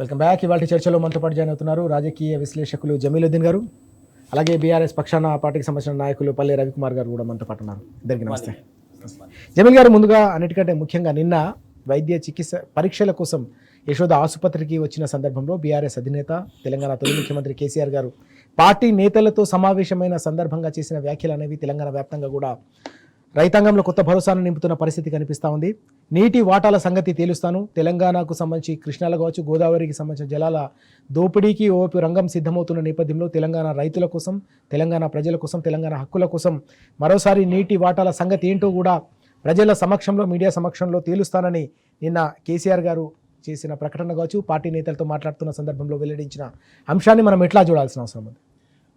Welcome back. ఇవాళ చర్చలో మనతో పాటు జాయిన్ అవుతున్నారు రాజకీయ విశ్లేషకులు జమీలుద్దీన్ గారు, అలాగే బీఆర్ఎస్ పక్షాన పార్టీకి సంబంధించిన నాయకులు పల్లె రవికుమార్ గారు కూడా మనతో పాటు ఉన్నారు. ఇద్దరికి నమస్తే. జమీల్ గారు, ముందుగా అన్నిటికంటే ముఖ్యంగా నిన్న వైద్య చికిత్స పరీక్షల కోసం యశోద ఆసుపత్రికి వచ్చిన సందర్భంలో బీఆర్ఎస్ అధినేత తెలంగాణ తొలి ముఖ్యమంత్రి కేసీఆర్ గారు పార్టీ నేతలతో సమావేశమైన సందర్భంగా చేసిన వ్యాఖ్యలు అనేవి తెలంగాణ వ్యాప్తంగా కూడా రైతాంగంలో కొత్త భరోసాను నింపుతున్న పరిస్థితి కనిపిస్తూ ఉంది. నీటి వాటాల సంగతి తేలుస్తాను, తెలంగాణకు సంబంధించి కృష్ణాల కావచ్చు, గోదావరికి సంబంధించిన జలాల దోపిడీకి ఓవైపు రంగం సిద్ధమవుతున్న నేపథ్యంలో తెలంగాణ రైతుల కోసం, తెలంగాణ ప్రజల కోసం, తెలంగాణ హక్కుల కోసం మరోసారి నీటి వాటాల సంగతి ఏంటో కూడా ప్రజల సమక్షంలో, మీడియా సమక్షంలో తేలుస్తానని నిన్న కేసీఆర్ గారు చేసిన ప్రకటన కావచ్చు, పార్టీ నేతలతో మాట్లాడుతున్న సందర్భంలో వెల్లడించిన అంశాన్ని మనం ఎట్లా చూడాల్సిన అవసరం ఉంది?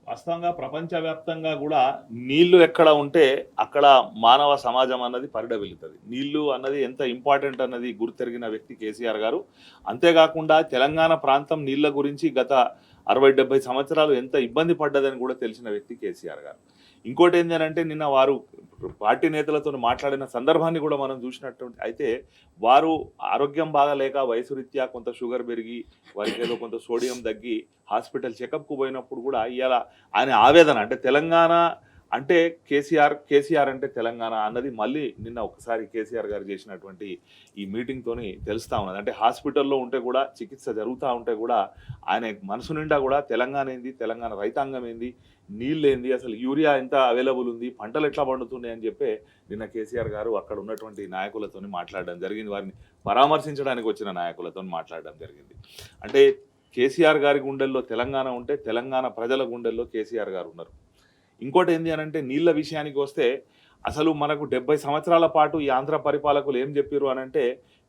వాస్తవంగా ప్రపంచవ్యాప్తంగా కూడా నీళ్లు ఎక్కడ ఉంటే అక్కడ మానవ సమాజం అన్నది పరిడవిల్లుతుంది. నీళ్లు అన్నది ఎంత ఇంపార్టెంట్ అన్నది గుర్తెరిగిన వ్యక్తి కేసీఆర్ గారు. అంతేకాకుండా తెలంగాణ ప్రాంతం నీళ్ల గురించి గత 60-70 సంవత్సరాలు ఎంత ఇబ్బంది పడ్డదని కూడా తెలిసిన వ్యక్తి కేసీఆర్ గారు. ఇంకోటి ఏంటంటే నిన్న వారు పార్టీ నేతలతో మాట్లాడిన సందర్భాన్ని కూడా మనం చూసినట్టు అయితే వారు ఆరోగ్యం బాగాలేక వయసు రీత్యా కొంత షుగర్ పెరిగి వారికి ఏదో కొంత సోడియం తగ్గి హాస్పిటల్ చెకప్కు పోయినప్పుడు కూడా ఇవాళ ఆయన ఆవేదన అంటే తెలంగాణ అంటే కేసీఆర్ అంటే తెలంగాణ అన్నది మళ్ళీ నిన్న ఒకసారి కేసీఆర్ గారు చేసినటువంటి ఈ మీటింగ్తోని తెలుస్తూ ఉన్నది. అంటే హాస్పిటల్లో ఉంటే కూడా చికిత్స జరుగుతూ ఉంటే కూడా ఆయన మనసు నిండా కూడా తెలంగాణ ఏంది, తెలంగాణ రైతాంగం ఏంది, నీళ్ళు ఏంది, అసలు యూరియా ఎంత అవైలబుల్ ఉంది, పంటలు ఎట్లా పండుతున్నాయి అని చెప్పి నిన్న కేసీఆర్ గారు అక్కడ ఉన్నటువంటి నాయకులతో మాట్లాడడం జరిగింది. వారిని పరామర్శించడానికి వచ్చిన నాయకులతో మాట్లాడడం జరిగింది. అంటే కేసీఆర్ గారి గుండెల్లో తెలంగాణ ఉంటే తెలంగాణ ప్రజల గుండెల్లో కేసీఆర్ గారు ఉన్నారు. ఇంకోటి ఏంది అని అంటే నీళ్ళ విషయానికి వస్తే అసలు మనకు 70 సంవత్సరాల పాటు ఈ ఆంధ్ర పరిపాలకులు ఏం చెప్పారు అని అంటే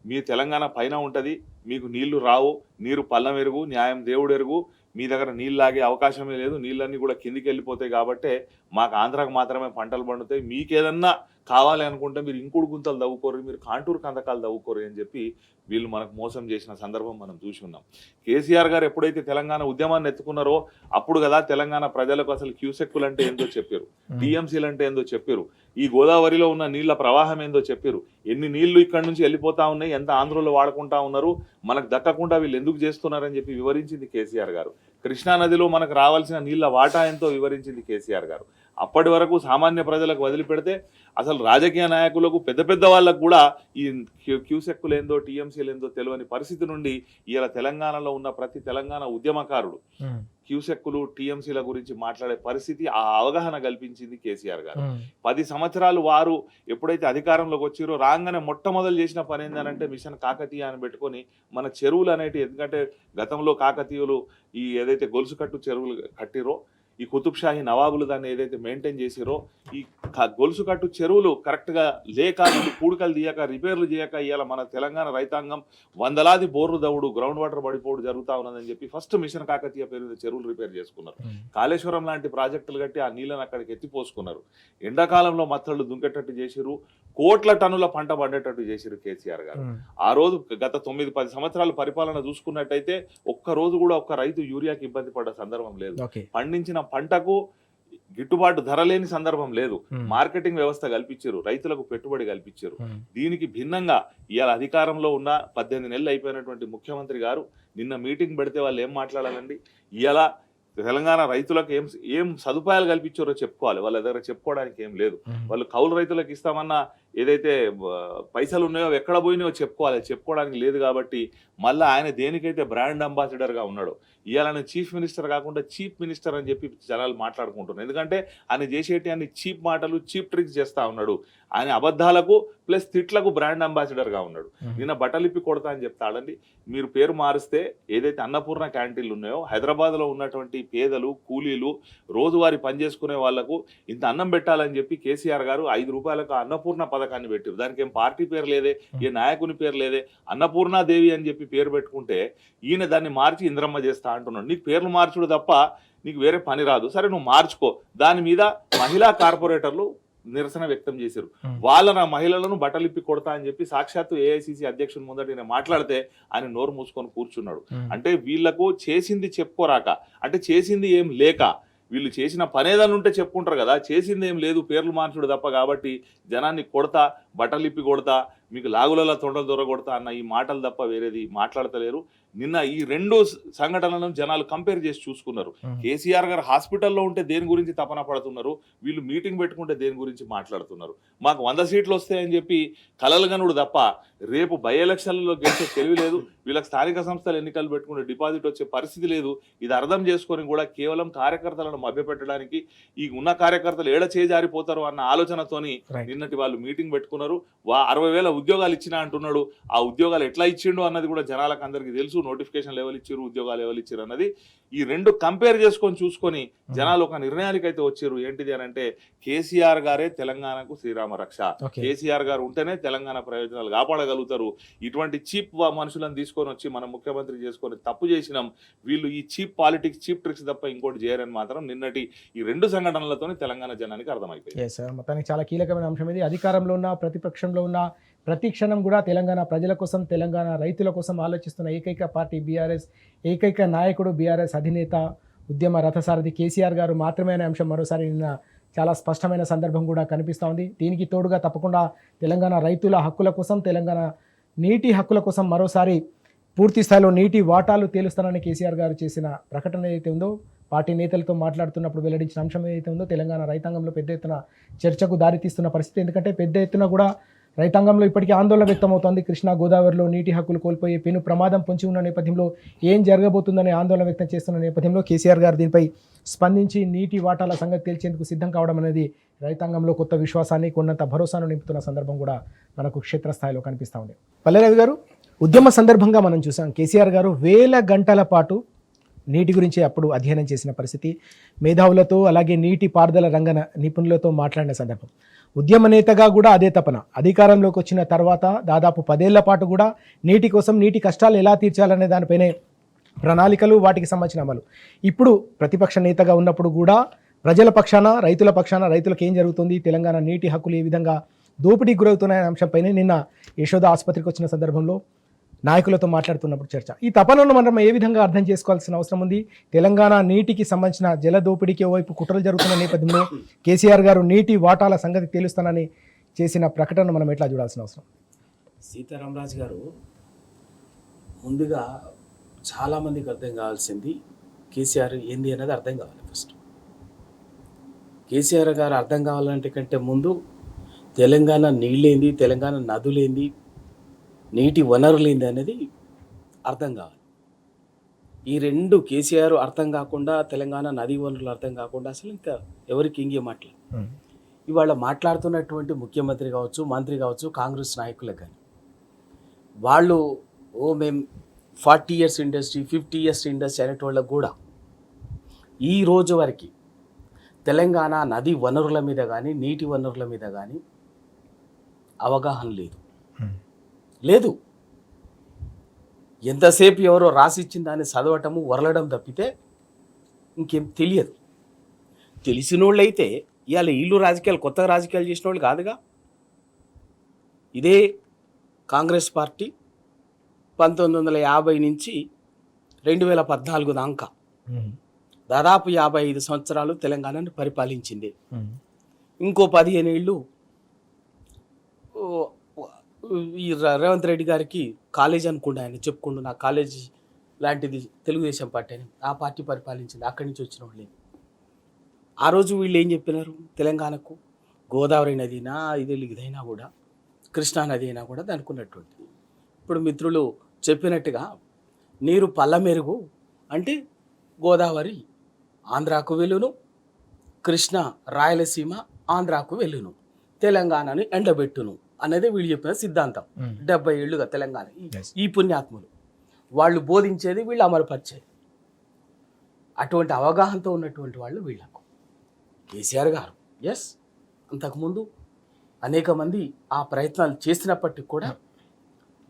మీ తెలంగాణ పైన ఉంటుంది, మీకు నీళ్లు రావు, నీరు పల్లం ఎరుగు, న్యాయం దేవుడు ఎరుగు, మీ దగ్గర నీళ్ళు లాగే అవకాశమే లేదు, నీళ్ళన్నీ కూడా కిందికి వెళ్ళిపోతాయి కాబట్టి మాకు ఆంధ్రాకు మాత్రమే పంటలు పండుతాయి, మీకేదన్నా కావాలి అనుకుంటే మీరు ఇంకుడు గుంతలు తవ్వుకోరు, మీరు కాంటూరు కందకాలు తవ్వుకోరు అని చెప్పి వీళ్ళు మనకు మోసం చేసిన సందర్భం మనం చూసి ఉన్నాం. కేసీఆర్ గారు ఎప్పుడైతే తెలంగాణ ఉద్యమాన్ని ఎత్తుకున్నారో అప్పుడు కదా తెలంగాణ ప్రజలకు అసలు క్యూసెక్కులు అంటే ఏందో చెప్పారు, టీఎంసీలు అంటే ఏందో చెప్పారు, ఈ గోదావరిలో ఉన్న నీళ్ల ప్రవాహం ఏందో చెప్పారు, ఎన్ని నీళ్లు ఇక్కడి నుంచి వెళ్ళిపోతా ఉన్నాయి, ఎంత ఆంధ్రలో వాడుకుంటా ఉన్నారు, మనకు దక్కకుండా వీళ్ళు ఎందుకు చేస్తున్నారని చెప్పి వివరించింది కేసీఆర్ గారు. కృష్ణానదిలో మనకు రావాల్సిన నీళ్ల వాటా ఎంతో వివరించింది కేసీఆర్ గారు. అప్పటి వరకు సామాన్య ప్రజలకు వదిలిపెడితే అసలు రాజకీయ నాయకులకు పెద్ద పెద్ద వాళ్ళకు కూడా ఈ క్యూసెక్కులు ఏందో టీఎంసీలు ఏందో తెలియని పరిస్థితి నుండి ఇలా తెలంగాణలో ఉన్న ప్రతి తెలంగాణ ఉద్యమకారుడు క్యూసెక్కులు టీఎంసీల గురించి మాట్లాడే పరిస్థితి, ఆ అవగాహన కల్పించింది కేసీఆర్ గారు. 10 సంవత్సరాలు వారు ఎప్పుడైతే అధికారంలోకి వచ్చారో రాగానే మొట్టమొదలు చేసిన పని ఏంటంటే మిషన్ కాకతీయ అని పెట్టుకొని మన చెరువులు అనేటి, ఎందుకంటే గతంలో కాకతీయులు ఈ ఏదైతే గొలుసు కట్టు చెరువులు కట్టిరో, ఈ కుతుబ్ షాహీ నవాబులు దాన్ని ఏదైతే మెయింటైన్ చేసిరో, ఈ గొలుసు కట్టు చెరువులు కరెక్ట్గా లేక పూడికలు తీయక రిపేర్లు చేయక ఇవాళ మన తెలంగాణ రైతాంగం వందలాది బోర్లు దవ్వుడు, గ్రౌండ్ వాటర్ పడిపోవడం జరుగుతూ ఉన్నదని చెప్పి ఫస్ట్ మిషన్ కాకతీయ పేరు మీద చెరువులు రిపేర్ చేసుకున్నారు. కాళేశ్వరం లాంటి ప్రాజెక్టులు కట్టి ఆ నీళ్ళని అక్కడికి ఎత్తిపోసుకున్నారు. ఎండాకాలంలో మత్తళ్ళు దుంకేటట్టు చేసిరు, కోట్ల టన్నుల పంట పండేటట్టు చేసిరు కేసీఆర్ గారు. ఆ రోజు గత 9-10 సంవత్సరాల పరిపాలన చూసుకున్నట్టయితే ఒక్క రోజు కూడా ఒక్క రైతు యూరియాకి ఇబ్బంది పడ్డ సందర్భం లేదు, పండించిన పంటకు గిట్టుబాటు ధర లేని సందర్భం లేదు, మార్కెటింగ్ వ్యవస్థ కల్పించారు, రైతులకు పెట్టుబడి కల్పించారు. దీనికి భిన్నంగా ఇవాళ అధికారంలో ఉన్న 18 నెలలు అయిపోయినటువంటి ముఖ్యమంత్రి గారు నిన్న మీటింగ్ పెడితే వాళ్ళు ఏం మాట్లాడాలండి? ఇవాళ తెలంగాణ రైతులకు ఏం సదుపాయాలు కల్పించారో చెప్పుకోవాలి, వాళ్ళ దగ్గర చెప్పుకోవడానికి ఏం లేదు. వాళ్ళు కౌలు రైతులకు ఇస్తామన్నా ఏదైతే పైసలు ఉన్నాయో ఎక్కడ పోయినాయో చెప్పుకోవడానికి లేదు. కాబట్టి మళ్ళీ ఆయన దేనికైతే బ్రాండ్ అంబాసిడర్గా ఉన్నాడో ఇవాళ చీఫ్ మినిస్టర్ కాకుండా చీఫ్ మినిస్టర్ అని చెప్పి జనాలు మాట్లాడుకుంటున్నారు. ఎందుకంటే ఆయన చేసేటి అన్ని చీప్ మాటలు, చీప్ ట్రిక్స్ చేస్తూ ఉన్నాడు. ఆయన అబద్ధాలకు ప్లస్ తిట్లకు బ్రాండ్ అంబాసిడర్గా ఉన్నాడు. నిన్న బట్టలిప్పి కొడతా అని చెప్తాడండి. మీరు పేరు మారిస్తే ఏదైతే అన్నపూర్ణ క్యాంటీన్లు ఉన్నాయో హైదరాబాద్లో ఉన్నటువంటి పేదలు, కూలీలు, రోజువారీ పనిచేసుకునే వాళ్లకు ఇంత అన్నం పెట్టాలని చెప్పి కేసీఆర్ గారు 5 రూపాయలకు అన్నపూర్ణ పథకాన్ని పెట్టారు. దానికి ఏం పార్టీ పేరు లేదే, ఏ నాయకుని పేరు లేదే, అన్నపూర్ణాదేవి అని చెప్పి పేరు పెట్టుకుంటే ఈయన దాన్ని మార్చి ఇంద్రమ్మ చేస్తా అంటున్నాడు. నీకు పేర్లు మార్చుడు తప్ప నీకు వేరే పని రాదు, సరే నువ్వు మార్చుకో. దాని మీద మహిళా కార్పొరేటర్లు నిరసన వ్యక్తం చేశారు. వాళ్ళ మహిళలను బట్టలిప్పి కొడతా అని చెప్పి సాక్షాత్తు ఏఐసిసి అధ్యక్షుని ముందట నేను మాట్లాడితే ఆయన నోరు మూసుకొని కూర్చున్నాడు. అంటే వీళ్లకు చేసింది చెప్పుకోరాక, అంటే చేసింది ఏం లేక, వీళ్ళు చేసిన పనేదని ఉంటే చెప్పుకుంటారు కదా, చేసింది ఏం లేదు, పేర్లు మార్చుడు తప్ప. కాబట్టి జనాన్ని కొడతా, బట్టలిప్పి కొడతా, మీకు లాగులలో తొండలు దొరగొడతా అన్న ఈ మాటలు తప్ప వేరేది మాట్లాడతలేరు. నిన్న ఈ రెండు సంఘటనలను జనాలు కంపేర్ చేసి చూసుకున్నారు. కేసీఆర్ గారు హాస్పిటల్లో ఉంటే దేని గురించి తపన పడుతున్నారు, వీళ్ళు మీటింగ్ పెట్టుకుంటే దేని గురించి మాట్లాడుతున్నారు. మాకు 100 సీట్లు వస్తాయని చెప్పి కలలుగనుడు తప్ప రేపు బై ఎలక్షన్లలో గెలిచే తెలివి లేదు. వీళ్ళకి స్థానిక సంస్థలు ఎన్నికలు పెట్టుకుంటే డిపాజిట్ వచ్చే పరిస్థితి లేదు. ఇది అర్థం చేసుకొని కూడా కేవలం కార్యకర్తలను మభ్యపెట్టడానికి, ఈ ఉన్న కార్యకర్తలు ఏడ చేజారిపోతారు అన్న ఆలోచనతోని నిన్నటి వాళ్ళు మీటింగ్ పెట్టుకున్నారు. 60,000 ఉద్యోగాలు ఇచ్చినా అంటున్నాడు. ఆ ఉద్యోగాలు ఎట్లా ఇచ్చిండు అన్నది కూడా జనాలకు అందరికీ తెలుసు. నోటిఫికేషన్ లెవెల్ ఇచ్చారు, ఉద్యోగాలు లెవెల్ ఇచ్చారు అన్నది ఈ రెండు కంపేర్ చేసుకొని చూసుకొని జనాలు ఒక నిర్ణయానికి అయితే వచ్చారు. ఏంటిది అని అంటే కేసీఆర్ గారే తెలంగాణకు శ్రీరామ రక్ష. కేసీఆర్ గారు ఉంటేనే తెలంగాణ ప్రయోజనాలు కాపాడగలుగుతారు. ఇటువంటి చీప్ మనుషులను తీసుకొని వచ్చి మనం ముఖ్యమంత్రి చేసుకొని తప్పు చేసినాం. వీళ్ళు ఈ చీప్ పాలిటిక్స్, చీప్ ట్రిక్స్ తప్ప ఇంకోటి చేయరని మాత్రం నిన్నటి ఈ రెండు సంఘటనలతో తెలంగాణ జనానికి అర్థమైపోయింది. మొత్తానికి చాలా కీలకమైన అంశం ఇది. అధికారంలో ఉన్న, ప్రతిపక్షంలో ఉన్న ప్రతి క్షణం కూడా తెలంగాణ ప్రజల కోసం, తెలంగాణ రైతుల కోసం ఆలోచిస్తున్న ఏకైక పార్టీ బీఆర్ఎస్, ఏకైక నాయకుడు బీఆర్ఎస్ అధినేత, ఉద్యమ రథసారథి కేసీఆర్ గారు మాత్రమే అనే అంశం మరోసారి నిన్న చాలా స్పష్టమైన సందర్భం కూడా కనిపిస్తూ ఉంది. దీనికి తోడుగా తప్పకుండా తెలంగాణ రైతుల హక్కుల కోసం, తెలంగాణ నీటి హక్కుల కోసం మరోసారి పూర్తి స్థాయిలో నీటి వాటాలు తేలుస్తానని కేసీఆర్ గారు చేసిన ప్రకటన ఏదైతే ఉందో, పార్టీ నేతలతో మాట్లాడుతున్నప్పుడు వెల్లడించిన అంశం ఏదైతే ఉందో, తెలంగాణ రైతాంగంలో పెద్ద ఎత్తున చర్చకు దారితీస్తున్న పరిస్థితి. ఎందుకంటే పెద్ద ఎత్తున కూడా రైతాంగంలో ఇప్పటికీ ఆందోళన వ్యక్తమవుతోంది. కృష్ణా గోదావరిలో నీటి హక్కులు కోల్పోయే పెను ప్రమాదం పొంచి ఉన్న నేపథ్యంలో ఏం జరగబోతుందనే ఆందోళన వ్యక్తం చేస్తున్న నేపథ్యంలో కేసీఆర్ గారు దీనిపై స్పందించి నీటి వాటాల సంగతి తేల్చేందుకు సిద్ధం కావడం అనేది రైతాంగంలో కొత్త విశ్వాసాన్ని, కొన్నంత భరోసాను నింపుతున్న సందర్భం కూడా మనకు క్షేత్రస్థాయిలో కనిపిస్తూ ఉంది. పల్లెరవి గారు, ఉద్యమ సందర్భంగా మనం చూసాం కేసీఆర్ గారు 1000 గంటల పాటు నీటి గురించి అప్పుడు అధ్యయనం చేసిన పరిస్థితి, మేధావులతో అలాగే నీటి పారుదల రంగ నిపుణులతో మాట్లాడిన సందర్భం. ఉద్యమ నేతగా కూడా అదే తపన. అధికారంలోకి వచ్చిన తర్వాత దాదాపు 10 ఏళ్ల పాటు కూడా నీటి కోసం, నీటి కష్టాలు ఎలా తీర్చాలనే దానిపైనే ప్రణాళికలు, వాటికి సంబంధించిన అమలు. ఇప్పుడు ప్రతిపక్ష నేతగా ఉన్నప్పుడు కూడా ప్రజల పక్షాన, రైతుల పక్షాన, రైతులకు ఏం జరుగుతుంది, తెలంగాణ నీటి హక్కులు ఏ విధంగా దోపిడీకి గురవుతున్నాయనే అంశంపైనే నిన్న యశోద ఆసుపత్రికి వచ్చిన సందర్భంలో నాయకులతో మాట్లాడుతున్నప్పుడు చర్చ. ఈ తపనను మనం ఏ విధంగా అర్థం చేసుకోవాల్సిన అవసరం ఉంది? తెలంగాణ నీటికి సంబంధించిన జల దోపిడీకి ఓవైపు కుట్రలు జరుగుతున్న నేపథ్యంలో కేసీఆర్ గారు నీటి వాటాల సంగతి తేలుస్తానని చేసిన ప్రకటన మనం ఎట్లా చూడాల్సిన అవసరం? సీతారామరాజు గారు, ముందుగా చాలామందికి అర్థం కావాల్సింది కేసీఆర్ ఏంది అనేది అర్థం కావాలి. ఫస్ట్ కేసీఆర్ గారు అర్థం కావాలంటే కంటే ముందు తెలంగాణ నీళ్ళేంది, తెలంగాణ నదులేంది, నీటి వనరులేంది అనేది అర్థం కావాలి. ఈ రెండు కేసీఆర్ అర్థం కాకుండా, తెలంగాణ నదీ వనరులు అర్థం కాకుండా అసలు ఇంకా ఎవరికి ఇంకే మాట్లాడు. ఇవాళ మాట్లాడుతున్నటువంటి ముఖ్యమంత్రి కావచ్చు, మంత్రి కావచ్చు, కాంగ్రెస్ నాయకులకు కానీ వాళ్ళు మేము 40 years ఇండస్ట్రీ, 50 years ఇండస్ట్రీ అనేటోళ్ళకు కూడా ఈ రోజు వరకు తెలంగాణ నదీ వనరుల మీద కానీ, నీటి వనరుల మీద కానీ అవగాహన లేదు. ఎంతసేపు ఎవరో రాసిచ్చిన దాన్ని చదవటము, వరలడం తప్పితే ఇంకేం తెలియదు. తెలిసిన వాళ్ళు అయితే ఇవాళ వీళ్ళు రాజకీయాలు, కొత్తగా రాజకీయాలు చేసిన వాళ్ళు కాదుగా. ఇదే కాంగ్రెస్ పార్టీ 1950 నుంచి 2014 దాకా దాదాపు 55 సంవత్సరాలు తెలంగాణను పరిపాలించింది. ఇంకో 15 ఏళ్ళు ఈ రేవంత్ రెడ్డి గారికి కాలేజ్ అనుకుండా ఆయన చెప్పుకుంటూ, నా కాలేజీ లాంటిది తెలుగుదేశం పార్టీ అని ఆ పార్టీ పరిపాలించింది. అక్కడి నుంచి వచ్చిన వాళ్ళు ఆ రోజు వీళ్ళు ఏం చెప్పినారు, తెలంగాణకు గోదావరి నదినా ఇదైనా కూడా, కృష్ణా నది అయినా కూడా దానికి ఉన్నటువంటి. ఇప్పుడు మిత్రులు చెప్పినట్టుగా నీరు పల్ల మెరుగు అంటే గోదావరి ఆంధ్రాకు వెలును, కృష్ణ రాయలసీమ ఆంధ్రాకు వెలును, తెలంగాణని ఎండబెట్టును అనేది వీళ్ళు చెప్పిన సిద్ధాంతం. 70 ఏళ్ళుగా తెలంగాణ ఈ పుణ్యాత్ములు వాళ్ళు బోధించేది, వీళ్ళు అమలుపరిచేది. అటువంటి అవగాహనతో ఉన్నటువంటి వాళ్ళు వీళ్ళకు. కేసీఆర్ గారు అంతకుముందు అనేక మంది ఆ ప్రయత్నాలు చేసినప్పటికీ కూడా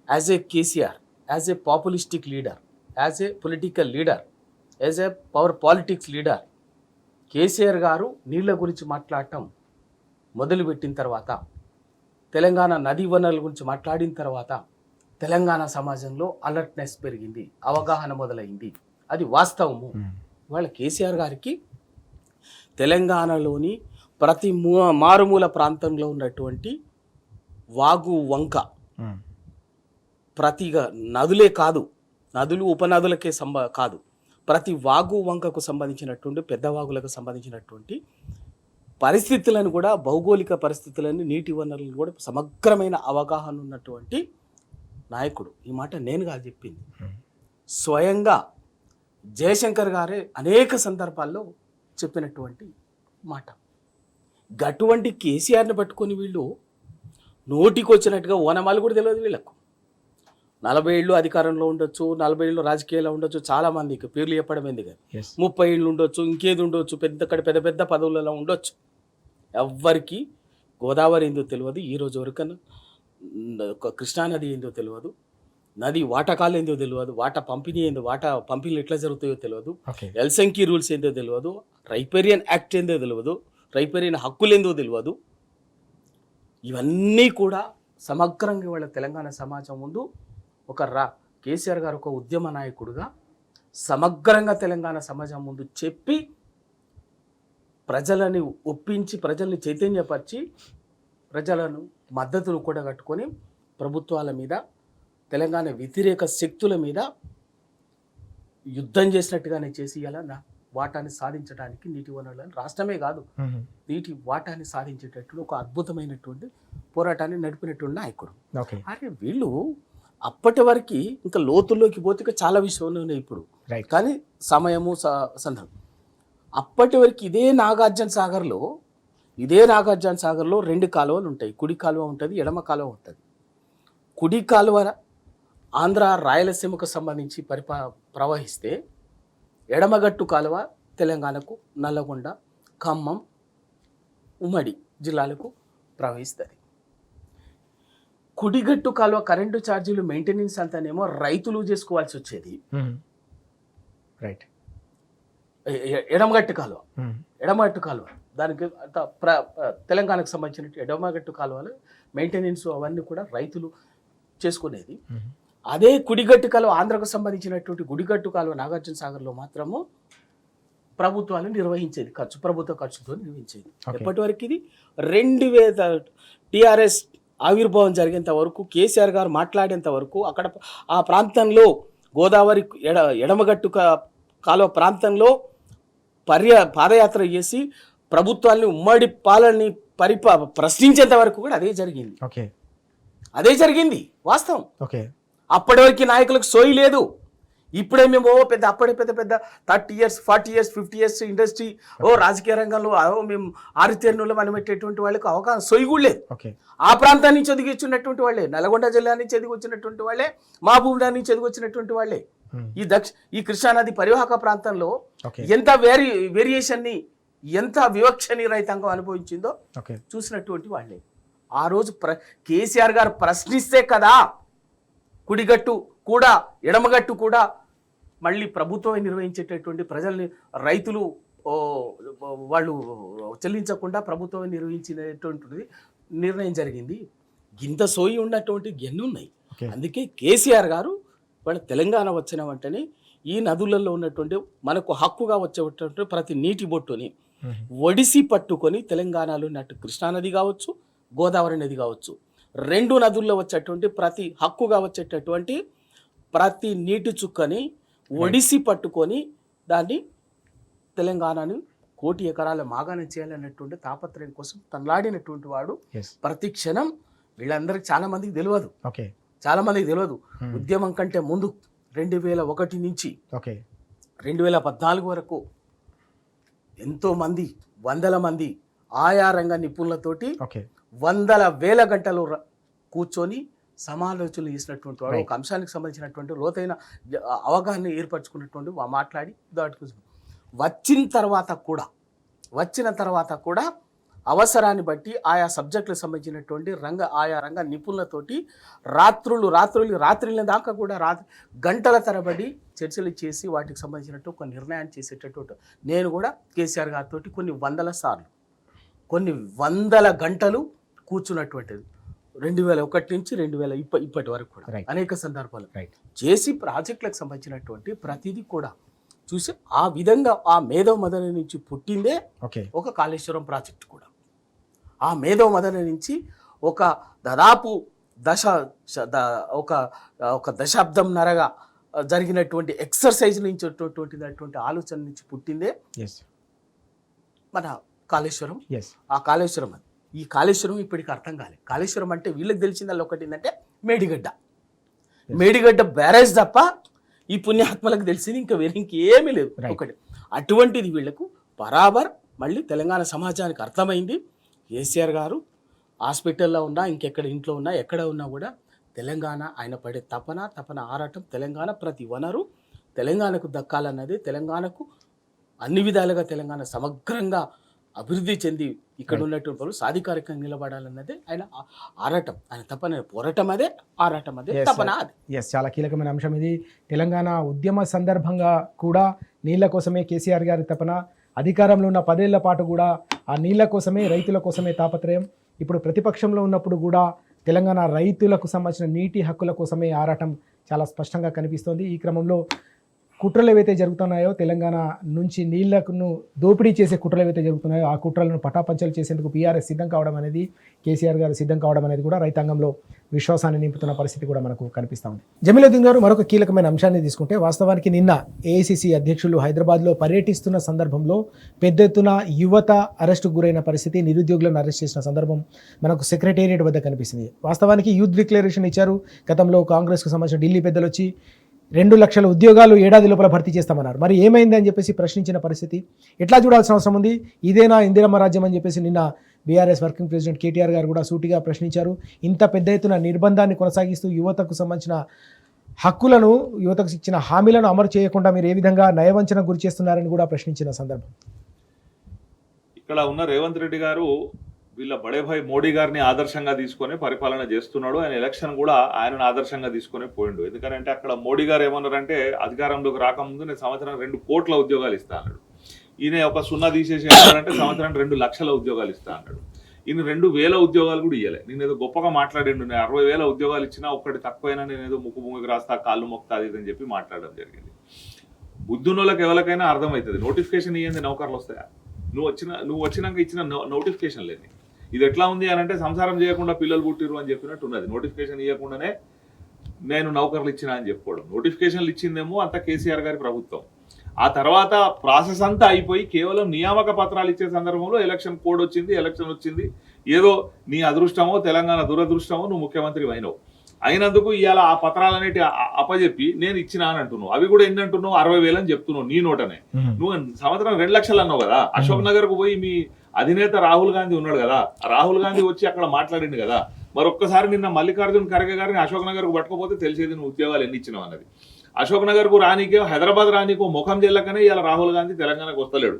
as a KCR, as a populistic leader, as a political leader, as a power politics leader, KCR గారు నీళ్ళ గురించి మాట్లాడటం మొదలుపెట్టిన తర్వాత, తెలంగాణ నదీ వనరుల గురించి మాట్లాడిన తర్వాత తెలంగాణ సమాజంలో అలర్ట్నెస్ పెరిగింది, అవగాహన మొదలైంది. అది వాస్తవము. వాళ్ళ కేసీఆర్ గారికి తెలంగాణలోని ప్రతి మారుమూల ప్రాంతంలో ఉన్నటువంటి వాగు, వంక ప్రతిగా నదులే కాదు, నదులు ఉపనదులకే కాదు, ప్రతి వాగు వంకకు సంబంధించినటువంటి పెద్ద వాగులకు సంబంధించినటువంటి పరిస్థితులను కూడా, భౌగోళిక పరిస్థితులను, నీటి వనరులను కూడా సమగ్రమైన అవగాహన ఉన్నటువంటి నాయకుడు. ఈ మాట నేను కాదు చెప్పింది, స్వయంగా జయశంకర్ గారే అనేక సందర్భాల్లో చెప్పినటువంటి మాట. అటువంటి కేసీఆర్ని పట్టుకొని వీళ్ళు నోటికి వచ్చినట్టుగా ఓనమాలు కూడా తెలియదు వీళ్ళకు. 40 ఏళ్ళు అధికారంలో ఉండొచ్చు, 40 ఏళ్ళు రాజకీయాల్లో ఉండొచ్చు, చాలామందికి పేర్లు చెప్పడం ఎందుకు, 30 ఏళ్ళు ఉండొచ్చు, ఇంకేది ఉండొచ్చు, పెద్ద పెద్ద పదవులలో ఉండొచ్చు. ఎవ్వరికి గోదావరి ఏందో తెలియదు, ఈ రోజు వరకు కృష్ణానది ఏందో తెలియదు, నది వాటకాలు ఏందో తెలియదు, వాటా పంపిణీ ఏందో, వాటా పంపిణీలు ఎట్లా జరుగుతాయో తెలియదు, ఎల్సంకి రూల్స్ ఏందో తెలియదు, రైపేరియన్ యాక్ట్ ఏందో తెలియదు, రైపేరియన్ హక్కులు ఏందో తెలియదు. ఇవన్నీ కూడా సమగ్రంగా వాళ్ళ తెలంగాణ సమాజం ముందు ఒక కేసీఆర్ గారు ఒక ఉద్యమ నాయకుడుగా సమగ్రంగా తెలంగాణ సమాజం ముందు చెప్పి ప్రజలని ఒప్పించి, ప్రజల్ని చైతన్యపరిచి, ప్రజలను మద్దతును కూడా కట్టుకొని ప్రభుత్వాల మీద, తెలంగాణ వ్యతిరేక శక్తుల మీద యుద్ధం చేసినట్టుగానే చేసి ఇలా వాటాన్ని సాధించడానికి నీటి వనరులను రాష్ట్రమే కాదు నీటి వాటాన్ని సాధించేటట్టు ఒక అద్భుతమైనటువంటి పోరాటాన్ని నడిపినటువంటి నాయకుడు. అరే వీళ్ళు అప్పటి వరకు ఇంకా లోతుల్లోకి పోతే చాలా విషయాలు ఉన్నాయి ఇప్పుడు, కానీ సమయము సందర్భం. అప్పటి వరకు ఇదే నాగార్జున సాగర్లో 2 కాలువలు ఉంటాయి. కుడి కాలువ ఉంటుంది, ఎడమ కాలువ ఉంటుంది. కుడి కాలువ ఆంధ్ర రాయలసీమకు సంబంధించి ప్రవహిస్తే, ఎడమగట్టు కాలువ తెలంగాణకు నల్లగొండ, ఖమ్మం, ఉమ్మడి జిల్లాలకు ప్రవహిస్తుంది. కుడిగట్టు కాలువ కరెంటు ఛార్జీలు మెయింటెనెన్స్ అంతానేమో రైతులు చేసుకోవాల్సి వచ్చేది. ఎడమగట్టు కాలువ దానికి తెలంగాణకు సంబంధించిన ఎడమగట్టు కాలువలు మెయింటెనెన్స్ అవన్నీ కూడా రైతులు చేసుకునేది. అదే కుడిగట్టు కాలువ ఆంధ్రకు సంబంధించినటువంటి గుడిగట్టు కాలువ నాగార్జున సాగర్లో మాత్రము ప్రభుత్వాలు నిర్వహించేది, ప్రభుత్వ ఖర్చుతో నిర్వహించేది. ఎప్పటి వరకు ఇది 2000 టీఆర్ఎస్ ఆవిర్భావం జరిగేంత వరకు, కేసీఆర్ గారు మాట్లాడేంత వరకు అక్కడ ఆ ప్రాంతంలో గోదావరి ఎడమగట్టు కాలువ ప్రాంతంలో పాదయాత్ర చేసి ప్రభుత్వాన్ని, ఉమ్మడి పాలనని ప్రశ్నించేంత వరకు కూడా అదే జరిగింది వాస్తవం. అప్పటి వరకు నాయకులకు సోయి లేదు. ఇప్పుడే మేము అప్పుడే పెద్ద 30 years 40 years 50 years ఇండస్ట్రీ రాజకీయ రంగంలో మేము ఆరితేరులో మనం పెట్టేటువంటి వాళ్ళకి అవగాహన సోయి కూడా లేదు. ఆ ప్రాంతాన్ని నుంచి ఎదిగి వచ్చినటువంటి వాళ్ళే, నల్గొండ జిల్లా నుంచి ఎదిగి వచ్చినటువంటి వాళ్ళే, మహబూబ్నగర్ నుంచి ఎదిగి వచ్చినటువంటి వాళ్ళే ఈ కృష్ణానది పరివాహక ప్రాంతంలో ఎంత వేరియేషన్ ని, ఎంత వివక్షని రైతాంగం అనుభవించిందో చూసినటువంటి వాళ్ళే. ఆ రోజు కేసీఆర్ గారు ప్రశ్నిస్తే కదా కుడిగట్టు కూడా ఎడమగట్టు కూడా మళ్ళీ ప్రభుత్వం నిర్వహించేటటువంటి, ప్రజల్ని రైతులు వాళ్ళు చెల్లించకుండా ప్రభుత్వం నిర్వహించినటువంటిది నిర్ణయం జరిగింది. ఇంత సోయి ఉన్నటువంటి ఎన్ని ఉన్నాయి. అందుకే కేసీఆర్ గారు వాళ్ళ తెలంగాణ వచ్చిన వెంటనే ఈ నదులలో ఉన్నటువంటి మనకు హక్కుగా వచ్చేటువంటి ప్రతి నీటి బొట్టుని ఒడిసి పట్టుకొని తెలంగాణలో ఉన్నట్టు కృష్ణానది కావచ్చు, గోదావరి నది కావచ్చు, 2 నదుల్లో వచ్చేటువంటి ప్రతి హక్కుగా వచ్చేటటువంటి ప్రతి నీటి చుక్కని ఒడిసి పట్టుకొని దాన్ని తెలంగాణని 1 కోటి ఎకరాల మాగాణం చేయాలన్నటువంటి తాపత్రయం కోసం తనలాడినటువంటి వాడు. ప్రతి క్షణం వీళ్ళందరికీ చాలా మందికి తెలియదు. ఉద్యమం కంటే ముందు 2001 నుంచి 2014 వరకు ఎంతో మంది, 100 మంది ఆయా రంగ నిపుణులతోటి 100,000 గంటలు కూర్చొని సమాలోచనలు చేసినటువంటి వాడు, ఒక అంశానికి సంబంధించినటువంటి లోతైన అవగాహన ఏర్పరచుకున్నటువంటి మాట్లాడి దాటుకు వచ్చిన తర్వాత కూడా అవసరాన్ని బట్టి ఆయా సబ్జెక్టులకు సంబంధించినటువంటి ఆయా రంగ నిపుణులతోటి రాత్రుల దాకా కూడా గంటల తరబడి చర్చలు చేసి వాటికి సంబంధించినట్టు ఒక నిర్ణయాన్ని చేసేటటువంటి నేను కూడా కేసీఆర్ గారితో కొన్ని 100 సార్లు, కొన్ని 100 గంటలు కూర్చున్నటువంటిది 2001 నుంచి 2000 ఇప్పటి వరకు కూడా అనేక సందర్భాలు చేసి ప్రాజెక్టులకు సంబంధించినటువంటి ప్రతిదీ కూడా చూసి ఆ విధంగా ఆ మేధవ మదన నుంచి పుట్టిందే ఒక కాళేశ్వరం ప్రాజెక్టు కూడా. ఆ మేధవ మదన నుంచి ఒక దాదాపు ఒక దశాబ్దంన్నరగా జరిగినటువంటి ఎక్సర్సైజ్ నుంచి వచ్చినటువంటి ఆలోచన నుంచి పుట్టిందే ఎస్ మన కాళేశ్వరం. ఎస్ ఆ కాళేశ్వరం అది. ఈ కాళేశ్వరం ఇప్పటికి అర్థం కాలేదు. కాళేశ్వరం అంటే వీళ్ళకి తెలిసిందల్లా ఒకటి ఏంటంటే మేడిగడ్డ బ్యారేజ్ తప్ప ఈ పుణ్యాత్మలకు తెలిసింది ఇంకా వేరే ఇంకేమీ లేదు. ఒకటి అటువంటిది వీళ్లకు బరాబర్ మళ్ళీ తెలంగాణ సమాజానికి అర్థమైంది. కేసీఆర్ గారు హాస్పిటల్లో ఉన్నా ఇంకెక్కడ ఇంట్లో ఉన్నా ఎక్కడ ఉన్నా కూడా తెలంగాణ ఆయన పడే తపన ఆరాటం, తెలంగాణ ప్రతి వనరు తెలంగాణకు దక్కాలన్నది, తెలంగాణకు అన్ని విధాలుగా తెలంగాణ సమగ్రంగా అభివృద్ధి చెంది ఇక్కడ ఉన్నటువంటి వాళ్ళు సాధికారికంగా నిలబడాలన్నదే ఆయన ఆరాటం, ఆయన తపన, పోరాటం అదే, ఆరాటం అదే, తపన అదే. ఎస్, చాలా కీలకమైన అంశం ఇది. తెలంగాణ ఉద్యమ సందర్భంగా కూడా నీళ్ల కోసమే కేసీఆర్ గారి తపన, అధికారంలో ఉన్న 10 ఏళ్ల పాటు కూడా ఆ నీళ్ల కోసమే, రైతుల కోసమే తాపత్రయం. ఇప్పుడు ప్రతిపక్షంలో ఉన్నప్పుడు కూడా తెలంగాణ రైతులకు సంబంధించిన నీటి హక్కుల కోసమే ఆరాటం చాలా స్పష్టంగా కనిపిస్తోంది. ఈ క్రమంలో కుట్రలు ఏవైతే జరుగుతున్నాయో, తెలంగాణ నుంచి నీళ్లను దోపిడీ చేసే కుట్రలు ఏవైతే జరుగుతున్నాయో ఆ కుట్రలను పటాపంచలు చేసేందుకు పీఆర్ఎస్ సిద్ధం కావడం అనేది, కేసీఆర్ గారు సిద్ధం కావడం అనేది కూడా రైతాంగంలో విశ్వాసాన్ని నింపుతున్న పరిస్థితి కూడా మనకు కనిపిస్తూ ఉంది. జమీలుద్దీన్ గారు, మరొక కీలకమైన అంశాన్ని తీసుకుంటే, వాస్తవానికి నిన్న ఏఐసిసి అధ్యక్షులు హైదరాబాద్లో పర్యటిస్తున్న సందర్భంలో పెద్ద ఎత్తున యువత అరెస్టుకు గురైన పరిస్థితి, నిరుద్యోగులను అరెస్ట్ చేసిన సందర్భం మనకు సెక్రటేరియట్ వద్ద కనిపిస్తుంది. వాస్తవానికి యూత్ డిక్లరేషన్ ఇచ్చారు. గతంలో కాంగ్రెస్కు సంబంధించిన ఢిల్లీ పెద్దలు వచ్చి 2 లక్షల ఉద్యోగాలు ఏడాది లోపల భర్తీ చేస్తామన్నారు. మరి ఏమైంది అని చెప్పేసి ప్రశ్నించిన పరిస్థితి. ఎట్లా చూడాల్సిన అవసరం ఉంది? ఇదేనా ఇందిరమ్మ రాజ్యం అని చెప్పేసి నిన్న బీఆర్ఎస్ వర్కింగ్ ప్రెసిడెంట్ కేటీఆర్ గారు కూడా సూటిగా ప్రశ్నించారు. ఇంత పెద్ద ఎత్తున నిర్బంధాన్ని కొనసాగిస్తూ యువతకు సంబంధించిన హక్కులను, యువతకు ఇచ్చిన హామీలను అమలు చేయకుండా మీరు ఏ విధంగా నయవంచనకు గురి చేస్తున్నారని కూడా ప్రశ్నించిన సందర్భం. ఇక్కడ ఉన్న రేవంత్ రెడ్డి గారు వీళ్ళ బడే భాయ్ మోడీ గారిని ఆదర్శంగా తీసుకొని పరిపాలన చేస్తున్నాడు. ఆయన ఎలక్షన్ కూడా ఆయనను ఆదర్శంగా తీసుకొని పోయిండు. ఎందుకంటే అక్కడ మోడీ గారు ఏమన్నారంటే, అధికారంలోకి రాకముందు నేను సంవత్సరం 2 కోట్ల ఉద్యోగాలు ఇస్తా అన్నాడు. ఈయన ఒక 0 తీసేసి ఏమన్నారంటే సంవత్సరం 2 లక్షల ఉద్యోగాలు ఇస్తా అన్నాడు. ఈయన 2,000 ఉద్యోగాలు కూడా ఇవ్వలే. నేను ఏదో గొప్పగా మాట్లాడిండు, నేను 60,000 ఉద్యోగాలు ఇచ్చినా ఒక్కటి తక్కువైనా నేను ఏదో ముక్కుకి రాస్తా, కాళ్ళు మొక్తా అది అని చెప్పి మాట్లాడడం జరిగింది. బుద్ధున్నోళ్ళకి ఎవరికైనా అర్థమవుతుంది. నోటిఫికేషన్ ఇయ్యింది నౌకర్లు వస్తాయా? నువ్వు వచ్చినాక ఇచ్చిన నోటిఫికేషన్ లేని ఇది ఎట్లా ఉంది అని అంటే, సంసారం చేయకుండా పిల్లలు పుట్టిరు అని చెప్పినట్టు ఉన్నది. నోటిఫికేషన్ ఇవ్వకుండానే నేను నౌకర్లు ఇచ్చిన అని చెప్పుకోవడం. నోటిఫికేషన్లు ఇచ్చిందేమో అంతా కేసీఆర్ గారి ప్రభుత్వం. ఆ తర్వాత ప్రాసెస్ అంతా అయిపోయి కేవలం నియామక పత్రాలు ఇచ్చే సందర్భంలో ఎలక్షన్ కోడ్ వచ్చింది, ఎలక్షన్ వచ్చింది. ఏదో నీ అదృష్టమో తెలంగాణ దురదృష్టమో నువ్వు ముఖ్యమంత్రి అయినావు. అయినందుకు ఇవాళ ఆ పత్రాలనేటి అప్పజెప్పి నేను ఇచ్చినా అని అంటున్నావు. అవి కూడా ఎన్ని అంటున్నావు? 60,000 అని చెప్తున్నావు నీ నోటనే. నువ్వు సంవత్సరం 2 లక్షలు అన్నావు కదా. అశోక్ నగర్ కు పోయి మీ అధినేత రాహుల్ గాంధీ ఉన్నాడు కదా, రాహుల్ గాంధీ వచ్చి అక్కడ మాట్లాడిండు కదా. మరొక్కసారి నిన్న మల్లికార్జున్ ఖర్గే గారిని అశోక్ నగర్ కు పట్టుకోపోతే తెలిసేది నువ్వు ఉద్యోగాలు ఎన్ని ఇచ్చినావు అన్నది. అశోక్ నగర్ కు రానికే, హైదరాబాద్ రానికో ముఖం చెల్లకనే ఇలా రాహుల్ గాంధీ తెలంగాణకు వస్తలేడు.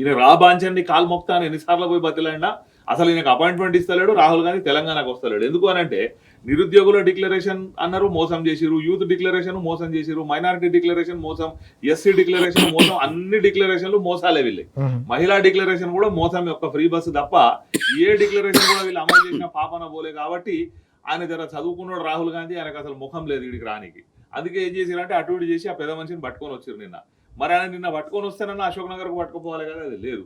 ఈయన రాబాంచండి కాలు మొక్తా అని ఎన్నిసార్లు పోయి బతిలాడినా అసలు ఈయనకు అపాయింట్మెంట్ ఇస్తలేడు. రాహుల్ గాంధీ తెలంగాణకు వస్తలేడు. ఎందుకు అని అంటే, నిరుద్యోగుల డిక్లరేషన్ అన్నారు, మోసం చేసిరు. యూత్ డిక్లరేషన్ మోసం చేసిరు. మైనారిటీ డిక్లరేషన్ మోసం, ఎస్సీ డిక్లరేషన్ మోసం. అన్ని డిక్లరేషన్లు మోసాలే వీళ్ళే. మహిళా డిక్లరేషన్ కూడా మోసం యొక్క ఫ్రీ బస్సు తప్ప ఏ డిక్లరేషన్ కూడా వీళ్ళు అమలు చేసిన పాపన పోలే. కాబట్టి ఆయన జర చదువుకున్నాడు రాహుల్ గాంధీ, ఆయనకు అసలు ముఖం లేదు వీడికి రానికి. అందుకే ఏం చేసిరంటే అటు ఇటు చేసి ఆ పెద్ద మనిషిని పట్టుకొని వచ్చారు నిన్న. మరి ఆయన నిన్న పట్టుకొని వస్తేనన్నా అశోక్ నగర్కు పట్టుకుపోవాలి కదా, అది లేదు.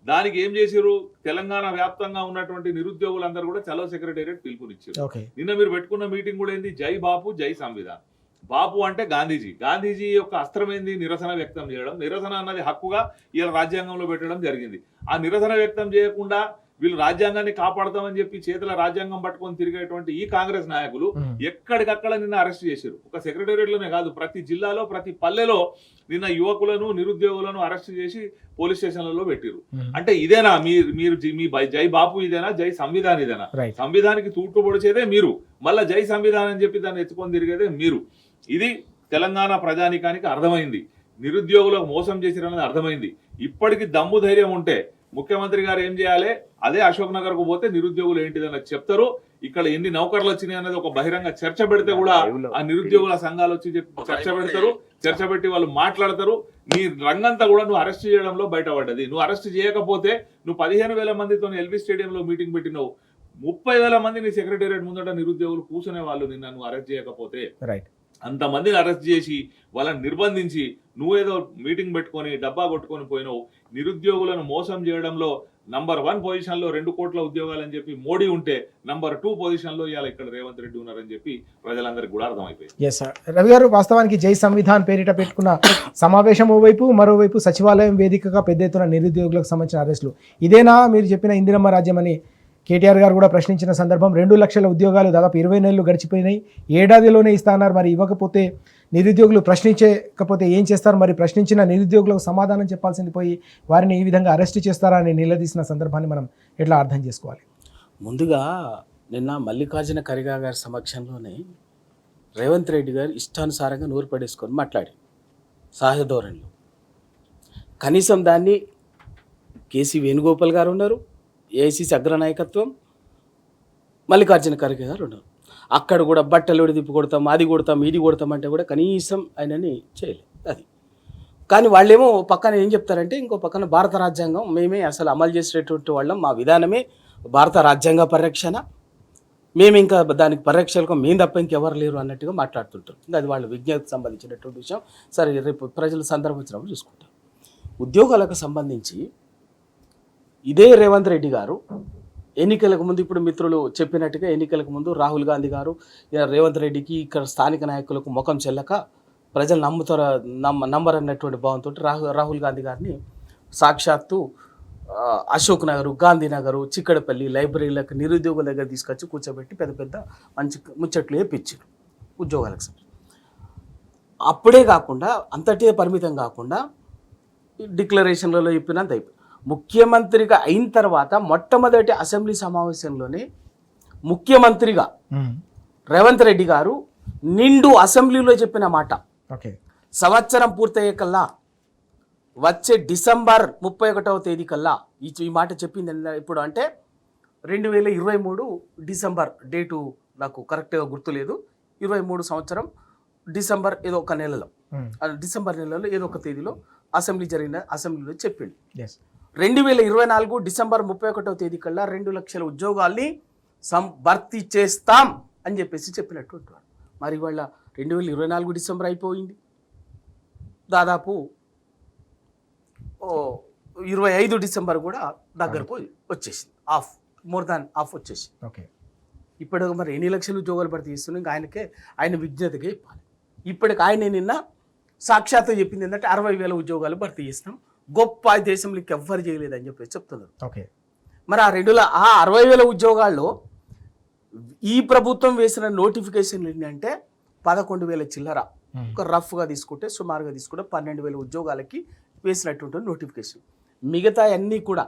దానికి ఏం చేసిరు? తెలంగాణ వ్యాప్తంగా ఉన్నటువంటి నిరుద్యోగులందరూ కూడా చలో సెక్రటేరియట్ పిలుపునిచ్చారు. నిన్న మీరు పెట్టుకున్న మీటింగ్ కూడా ఏంది? జై బాపు, జై సంవిధాన్. బాపు అంటే గాంధీజీ. గాంధీజీ యొక్క అస్త్రం ఏంది? నిరసన వ్యక్తం చేయడం. నిరసన అన్నది హక్కుగా ఇలా రాజ్యాంగంలో పెట్టడం జరిగింది. ఆ నిరసన వ్యక్తం చేయకుండా వీళ్ళు రాజ్యాంగాన్ని కాపాడతామని చెప్పి చేతుల రాజ్యాంగం పట్టుకొని తిరిగేటువంటి ఈ కాంగ్రెస్ నాయకులు ఎక్కడికక్కడ నిన్న అరెస్ట్ చేశారు. ఒక సెక్రటేరియట్ లోనే కాదు, ప్రతి జిల్లాలో, ప్రతి పల్లెలో నిన్న యువకులను, నిరుద్యోగులను అరెస్ట్ చేసి పోలీస్ స్టేషన్లలో పెట్టిరు. అంటే ఇదేనా మీరు మీ జై బాపు ఇదేనా? జై సంవిధాన్ ఇదేనా? సంవిధానికి తూట్లు పొడిచేదే మీరు, మళ్ళీ జై సంవిధాన్ అని చెప్పి దాన్ని ఎత్తుకొని తిరిగేదే మీరు. ఇది తెలంగాణ ప్రజానికానికి అర్థమైంది. నిరుద్యోగులకు మోసం చేసిరన్నది అర్థమైంది. ఇప్పటికి దమ్ము ధైర్యం ఉంటే ముఖ్యమంత్రి గారు ఏం చేయాలి? అదే అశోక్ నగర్ కు పోతే నిరుద్యోగులు ఏంటిదని చెప్తారు. ఇక్కడ ఎన్ని నౌకర్లు వచ్చినాయి అనేది ఒక బహిరంగ చర్చ పెడితే కూడా ఆ నిరుద్యోగుల సంఘాలు వచ్చి చర్చ పెడతారు. చర్చ పెట్టి వాళ్ళు మాట్లాడతారు. నీ రంగంతా కూడా నువ్వు అరెస్ట్ చేయడంలో బయటపడ్డది. నువ్వు అరెస్ట్ చేయకపోతే నువ్వు 15,000 మందితో ఎల్బీ స్టేడియంలో మీటింగ్ పెట్టినావు. 30,000 మంది నీ సెక్రటేరియట్ ముందట నిరుద్యోగులు కూర్చునే వాళ్ళు నిన్న నువ్వు అరెస్ట్ చేయకపోతే. అంతమందిని అరెస్ట్ చేసి వాళ్ళని నిర్బంధించి నువ్వేదో మీటింగ్ పెట్టుకొని డబ్బా కొట్టుకొని పోయినావు. నిరుద్యోగులను మోసం చేయడంలో నంబర్ 1 పొజిషన్లో 2 కోట్ల ఉద్యోగాలు అని చెప్పి మోడీ ఉంటే నంబర్ 2 పొజిషన్లో ఇవాళ ఇక్కడ రేవంత్ రెడ్డి ఉన్నారని చెప్పి ప్రజలందరికీ కూడా అర్థమైపోయింది. Yes sir. రవి గారు, వాస్తవానికి జై సంవిధాన్ పేరిట పెట్టుకున్న సమావేశం ఓవైపు, మరోవైపు సచివాలయం వేదికగా పెద్ద ఎత్తున నిరుద్యోగులకు సంబంధించిన అరెస్టులు, ఇదేనా మీరు చెప్పిన ఇందిరమ్మ రాజ్యం అని కేటీఆర్ గారు కూడా ప్రశ్నించిన సందర్భం? 2 లక్షల ఉద్యోగాలు దాదాపు 20 నెలలు గడిచిపోయినాయి, ఏడాదిలోనే ఇస్తాన్నారు. మరి ఇవ్వకపోతే నిరుద్యోగులు ప్రశ్నించకపోతే ఏం చేస్తారు? మరి ప్రశ్నించిన నిరుద్యోగులకు సమాధానం చెప్పాల్సింది పోయి వారిని ఈ విధంగా అరెస్ట్ చేస్తారా అని నిలదీసిన సందర్భాన్ని మనం ఎట్లా అర్థం చేసుకోవాలి? ముందుగా నిన్న మల్లికార్జున ఖర్గే గారి సమక్షంలోనే రేవంత్ రెడ్డి గారు ఇష్టానుసారంగా నోరు పడేసుకొని మాట్లాడి సహజ ధోరణిలో, కనీసం దాన్ని కేసీ వేణుగోపాల్ గారు ఉన్నారు, ఏఐసీసీ అగ్రనాయకత్వం, మల్లికార్జున ఖర్గే గారు ఉన్నారు. అక్కడ కూడా బట్టలు తిప్పి కొడతాం, అది కొడతాం, ఇది కొడతాం అంటే కూడా కనీసం ఆయనని చేయలేదు. అది కానీ వాళ్ళేమో పక్కన ఏం చెప్తారంటే, ఇంకో పక్కన భారత రాజ్యాంగం మేమే అసలు అమలు చేసేటటువంటి వాళ్ళం, మా విధానమే భారత రాజ్యాంగ పరిరక్షణ, మేము ఇంకా దానికి పరిరక్షలకు మేము తప్ప ఇంకెవరు లేరు అన్నట్టుగా మాట్లాడుతుంటారు. ఇంకా అది వాళ్ళ విజ్ఞతకు సంబంధించినటువంటి విషయం. సరే, రేపు ప్రజల సందర్భం వచ్చినప్పుడు చూసుకుంటాం. ఉద్యోగాలకు సంబంధించి ఇదే రేవంత్ రెడ్డి గారు ఎన్నికలకు ముందు, ఇప్పుడు మిత్రులు చెప్పినట్టుగా ఎన్నికలకు ముందు రాహుల్ గాంధీ గారు రేవంత్ రెడ్డికి ఇక్కడ స్థానిక నాయకులకు ముఖం చెల్లక ప్రజలు నమ్మరు అన్నటువంటి భావంతో రాహుల్ గాంధీ గారిని సాక్షాత్తు అశోక్ నగరు, గాంధీనగరు, చిక్కడపల్లి లైబ్రరీలకు నిరుద్యోగుల దగ్గర తీసుకొచ్చి కూర్చోబెట్టి పెద్ద పెద్ద మంచి ముచ్చట్లు వేపించారు ఉద్యోగాలకు సంబంధించి. అప్పుడే కాకుండా అంతటే పరిమితం కాకుండా డిక్లరేషన్లలో చెప్పినంత అయిపోయి ముఖ్యమంత్రిగా అయిన తర్వాత మొట్టమొదటి అసెంబ్లీ సమావేశంలోనే ముఖ్యమంత్రిగా రేవంత్ రెడ్డి గారు నిండు అసెంబ్లీలో చెప్పిన మాట, సంవత్సరం పూర్తయ్యే కల్లా వచ్చే డిసెంబర్ 31వ తేదీ కల్లా ఈ మాట చెప్పింది ఇప్పుడు అంటే 2023 డిసెంబర్ డేటు నాకు కరెక్ట్గా గుర్తులేదు, 23 సంవత్సరం డిసెంబర్ ఏదో ఒక నెలలో, డిసెంబర్ నెలలో ఏదో ఒక తేదీలో అసెంబ్లీలో చెప్పిండు. 2024 డిసెంబర్ 31వ తేదీ కల్లా 2 లక్షల ఉద్యోగాల్ని భర్తీ చేస్తాం అని చెప్పినటువంటి వాడు. మరి వాళ్ళ 2024 డిసెంబర్ అయిపోయింది, దాదాపు 25 డిసెంబర్ కూడా దగ్గరకు వచ్చేసింది, మోర్ దాన్ హాఫ్ వచ్చేసింది. ఓకే, ఇప్పటికి మరి ఎన్ని లక్షల ఉద్యోగాలు భర్తీ చేస్తున్నాం? ఇంకా ఆయన విజ్ఞతగా చెప్పాలి. ఇప్పటికి ఆయన నిన్న సాక్షాత్తు చెప్పింది ఏంటంటే 60,000 ఉద్యోగాలు భర్తీ చేస్తాం, గొప్ప దేశంలోకి ఎవ్వరు చేయలేదని చెప్తున్నారు. ఓకే, మరి ఆ 60,000 ఉద్యోగాల్లో ఈ ప్రభుత్వం వేసిన నోటిఫికేషన్ ఏంటంటే 11,000 చిల్లర, ఒక రఫ్గా తీసుకుంటే సుమారుగా తీసుకుంటే 12,000 ఉద్యోగాలకి వేసినటువంటి నోటిఫికేషన్. మిగతా అన్నీ కూడా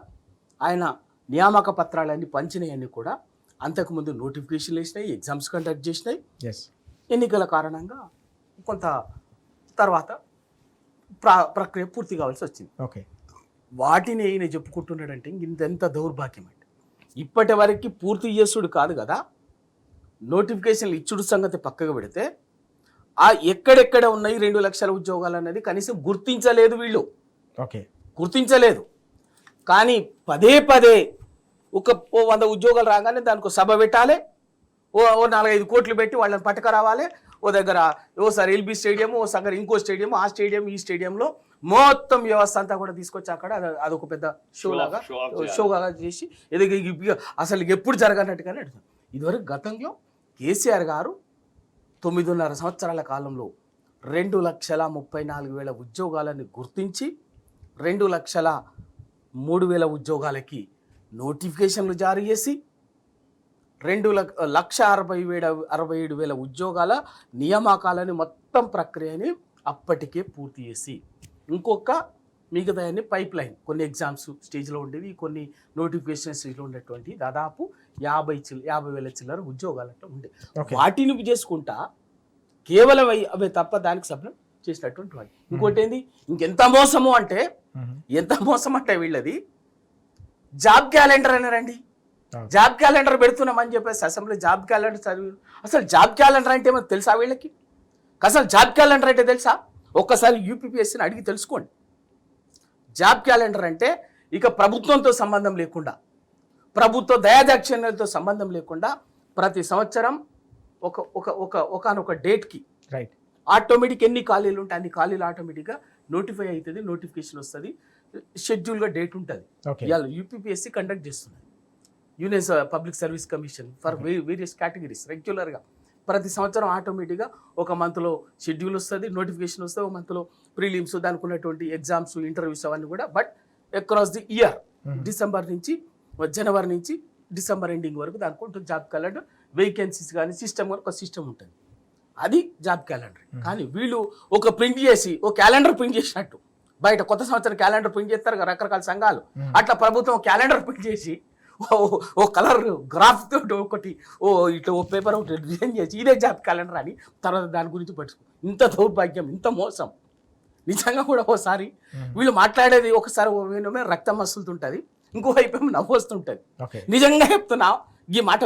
ఆయన నియామక పత్రాలన్నీ పంచినవన్నీ కూడా అంతకుముందు నోటిఫికేషన్లు వేసినాయి, ఎగ్జామ్స్ కండక్ట్ చేసినాయి, ఎన్నికల కారణంగా కొంత తర్వాత ప్రక్రియ పూర్తి కావాల్సి వచ్చింది. ఓకే, వాటిని ఈయన చెప్పుకుంటున్నాడంటే ఇంత దౌర్భాగ్యం అంటే, ఇప్పటి వరకు పూర్తి చేసుడు కాదు కదా, నోటిఫికేషన్లు ఇచ్చుడు సంగతి పక్కకు పెడితే ఎక్కడెక్కడ ఉన్నాయి 2 లక్షల ఉద్యోగాలు అనేది కనీసం గుర్తించలేదు వీళ్ళు. ఓకే, గుర్తించలేదు. కానీ పదే పదే ఓ 100 ఉద్యోగాలు రాగానే దానికి సభ పెట్టాలి, ఓ 4-5 కోట్లు పెట్టి వాళ్ళని పట్టుకురావాలి. ఓ దగ్గర ఓసారి ఎల్బీ స్టేడియం, ఓ దగ్గర ఇంకో స్టేడియం, ఆ స్టేడియం ఈ స్టేడియంలో మొత్తం వ్యవస్థ అంతా కూడా తీసుకొచ్చి అక్కడ అదొక పెద్ద షోగా చేసి అసలు ఎప్పుడు జరగనట్టుగానే అడుగుతాం. ఇదివరకు గతంలో కేసీఆర్ గారు 9.5 సంవత్సరాల కాలంలో 2,34,000 ఉద్యోగాలని గుర్తించి 2,03,000 ఉద్యోగాలకి నోటిఫికేషన్లు జారీ చేసి 2,67,000 ఉద్యోగాల నియామకాలని మొత్తం ప్రక్రియని అప్పటికే పూర్తి చేసి ఇంకొక మిగతాయన్ని పైప్ లైన్, కొన్ని ఎగ్జామ్స్ స్టేజ్లో ఉండేవి, కొన్ని నోటిఫికేషన్ స్టేజ్లో ఉండేటువంటి దాదాపు 50,000 చిల్లర ఉద్యోగాలు అట్లా ఉండే. వాటిని చేసుకుంటా కేవలం అవే తప్ప దానికి సబ్మిట్ చేసినటువంటి వాళ్ళు. ఇంకోటి ఏంది, ఇంకెంత మోసము అంటే వీళ్ళది జాబ్ క్యాలెండర్ అన్నారండి. జాబ్ క్యాలెండర్ పెడుతున్నామని చెప్పేసి అసెంబ్లీ జాబ్ క్యాలెండర్ చదివి, అసలు జాబ్ క్యాలెండర్ అంటే ఏమో తెలుసా వీళ్ళకి? అసలు జాబ్ క్యాలెండర్ అంటే తెలుసా? ఒక్కసారి యూపీపీఎస్సీని అడిగి తెలుసుకోండి. జాబ్ క్యాలెండర్ అంటే ఇక ప్రభుత్వంతో సంబంధం లేకుండా, ప్రభుత్వ దయాదాక్షిణ్యాలతో సంబంధం లేకుండా ప్రతి సంవత్సరం ఒకనొక డేట్కి ఆటోమేటిక్ ఎన్ని ఖాళీలు ఉంటాయి అన్ని ఖాళీలు ఆటోమేటిక్గా నోటిఫై అవుతుంది, నోటిఫికేషన్ వస్తుంది, షెడ్యూల్గా డేట్ ఉంటుంది. ఓకే ఇవాళ యూపీపీఎస్సీ కండక్ట్ చేస్తున్నది, union public service commission for various categories రెగ్యులర్గా ప్రతి సంవత్సరం ఆటోమేటిక్గా ఒక మంత్లో షెడ్యూల్ వస్తుంది, నోటిఫికేషన్ వస్తుంది, ఒక మంత్లో ప్రీలిమ్స్ దానికి ఉన్నటువంటి ఎగ్జామ్స్ ఇంటర్వ్యూస్ అవన్నీ కూడా. But across the year December నుంచి జనవరి నుంచి డిసెంబర్ ఎండింగ్ వరకు దానికి ఉంటుంది జాబ్ క్యాలెండర్. వేకెన్సీస్ కానీ సిస్టమ్ ఒక సిస్టమ్ ఉంటుంది, అది జాబ్ క్యాలెండర్. కానీ వీళ్ళు ఒక ప్రింట్ చేసి ఒక క్యాలెండర్ ప్రింట్ చేసినట్టు బయట కొత్త సంవత్సరం క్యాలెండర్ ప్రింట్ చేస్తారు కదా రకరకాల సంఘాలు, అట్లా ప్రభుత్వం క్యాలెండర్ ప్రింట్ చేసి ఓ కలర్ గ్రాఫ్ తోటి ఒకటి ఇట్లా ఓ పేపర్ ఒకటి డిజైన్ చేసి ఇదే జాబ్ క్యాలెండర్ అని తర్వాత దాని గురించి పట్టుకో. ఇంత దౌర్భాగ్యం, ఇంత మోసం నిజంగా కూడా. ఓసారి వీళ్ళు మాట్లాడేది ఒకసారి రక్తం మసులుతుంటుంది, ఇంకోవైపు ఏమో నవ్వు వస్తుంటుంది. నిజంగా చెప్తున్నా, ఈ మాట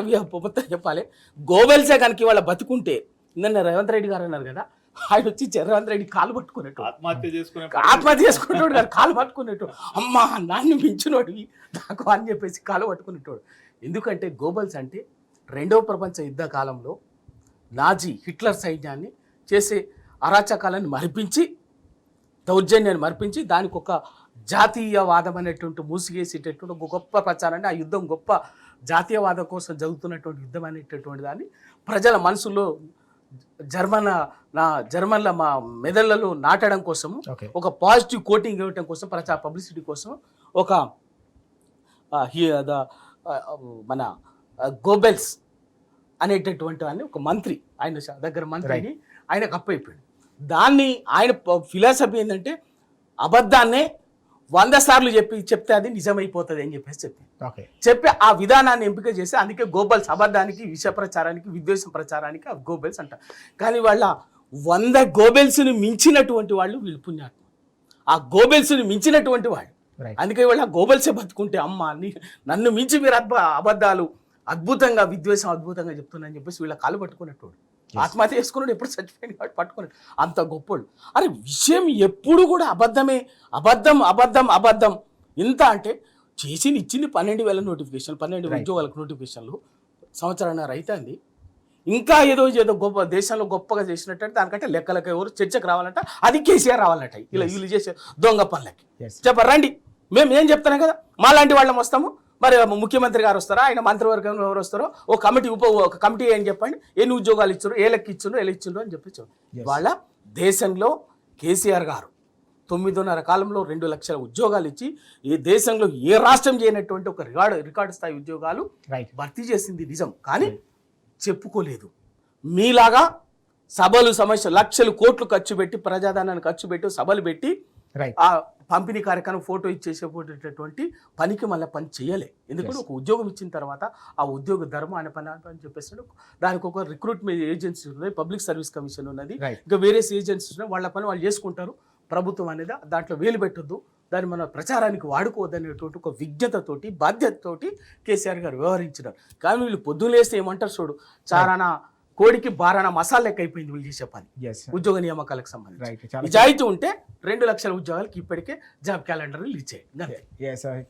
చెప్పాలి. గోబెల్సే కనుక వాళ్ళ బతుకుంటే నిన్న రేవంత్ రెడ్డి గారు అన్నారు కదా, ఆయన వచ్చి రేవంత్ రెడ్డి కాలు పట్టుకునేట్టు ఆత్మహత్య చేసుకునేటోడు కాదు, కాలు పట్టుకునేటోడు. అమ్మా నాన్ను మించినోడివి నాకు అని చెప్పేసి కాలు పట్టుకునేటోడు. ఎందుకంటే గోబెల్స్ అంటే రెండవ ప్రపంచ యుద్ధ కాలంలో నాజీ హిట్లర్ సైన్యాన్ని చేసే అరాచకాలను మరిపించి, దౌర్జన్యాన్ని మరిపించి, దానికి ఒక జాతీయవాదం అనేటువంటి మూసిగేసేటటువంటి ఒక గొప్ప ప్రచారాన్ని, ఆ యుద్ధం గొప్ప జాతీయవాదం కోసం జరుగుతున్నటువంటి యుద్ధం అనేటటువంటి దాన్ని ప్రజల మనసులో జర్మన్ల మా మెదళ్లలో నాటడం కోసం, ఒక పాజిటివ్ కోటింగ్ ఇవ్వటం కోసం, పబ్లిసిటీ కోసం ఒక మన గోబెల్స్ అనేటటువంటి అని ఒక మంత్రి, ఆయన దగ్గర మంత్రిని ఆయనకు అప్పయిపోయాడు. దాన్ని ఆయన ఫిలాసఫీ ఏంటంటే అబద్ధాన్నే 100 సార్లు చెప్తే అది నిజమైపోతుంది అని చెప్పేసి చెప్పి ఆ విధానాన్ని ఎంపిక చేసి, అందుకే గోబెల్స్ అబద్ధానికి, విష ప్రచారానికి, విద్వేషం ప్రచారానికి ఆ గోబెల్స్ అంటారు. కానీ వాళ్ళ 100 గోబెల్స్ని మించినటువంటి వాళ్ళు వీళ్ళు పుణ్యాత్మ, ఆ గోబెల్స్ని మించినటువంటి వాళ్ళు. అందుకే వీళ్ళ గోబెల్సే బతుకుంటే అమ్మ నన్ను మించి మీరు అబద్ధాలు అద్భుతంగా, విద్వేషం అద్భుతంగా చెప్తున్నారని చెప్పేసి వీళ్ళ కాలు పట్టుకునేటోడు. ఆత్మహత్య చేసుకున్నాడు, ఎప్పుడు చచ్చిపోయింది కాబట్టి పట్టుకున్నాడు. అంత గొప్పోడు. అరే విషయం ఎప్పుడు కూడా అబద్ధమే, అబద్ధం అబద్ధం అబద్ధం. ఇంత అంటే ఇచ్చింది 12,000 నోటిఫికేషన్, 12 ఉద్యోగాలకు నోటిఫికేషన్లు సంవత్సరాన్నర అవుతుంది. ఇంకా ఏదో గొప్ప దేశంలో గొప్పగా చేసినట్టు దానికంటే లెక్కలకి ఎవరు చర్చకు రావాలంట, అది కేసీఆర్ రావాలట. ఇలా వీళ్ళు చేసే దొంగ పనులకి చెప్పారు. రండి, మేము ఏం చెప్తున్నాం కదా, మా లాంటి వాళ్ళం వస్తాము, మరి ముఖ్యమంత్రి గారు వస్తారా, ఆయన మంత్రివర్గంలో ఎవరు వస్తారో ఒక కమిటీ అని చెప్పండి, ఎన్ని ఉద్యోగాలు ఇచ్చారు, ఏ లెక్క ఇచ్చిండ్రు, ఎలా ఇచ్చిండ్రు అని చెప్పి వాళ్ళ దేశంలో కేసీఆర్ గారు 9.5 కాలంలో 2 లక్షల ఉద్యోగాలు ఇచ్చి ఈ దేశంలో ఏ రాష్ట్రం చేయనటువంటి ఒక రికార్డు స్థాయి ఉద్యోగాలు భర్తీ చేసింది నిజం. కానీ చెప్పుకోలేదు. మీలాగా సభలు సమస్య లక్షలు కోట్లు ఖర్చు పెట్టి, ప్రజాధనాన్ని ఖర్చు పెట్టి, సభలు పెట్టి ఆ పంపిణీ కార్యక్రమం ఫోటో ఇచ్చేసేటటువంటి పనికి మళ్ళీ పని చేయలే. ఎందుకంటే ఒక ఉద్యోగం ఇచ్చిన తర్వాత ఆ ఉద్యోగ ధర్మం అనే పని అని చెప్పేసి దానికి ఒక రిక్రూట్మెంట్ ఏజెన్సీ ఉన్నది, పబ్లిక్ సర్వీస్ కమిషన్ ఉన్నది, ఇంకా వేరే ఏజెన్సీస్ ఉన్నాయి. వాళ్ళ పని వాళ్ళు చేసుకుంటారు. ప్రభుత్వం అనేది దాంట్లో వేలు పెట్టొద్దు, దాన్ని మన ప్రచారానికి వాడుకోవద్దు అనేటువంటి ఒక విజ్ఞతతోటి, బాధ్యతతోటి కేసీఆర్ గారు వ్యవహరించినారు. కానీ వీళ్ళు పొద్దులేస్తే ఏమంటారు చూడు, చారానా కోడికి బారానా మసాలా లెక్క అయిపోయింది వీళ్ళు చేసే పని. ఉద్యోగ నియామకాలకు సంబంధించి నిజాయితీ ఉంటే 2 లక్షల ఉద్యోగాలకి ఇప్పటికే జాబ్ క్యాలెండర్ రిలీజ్ చేయండి.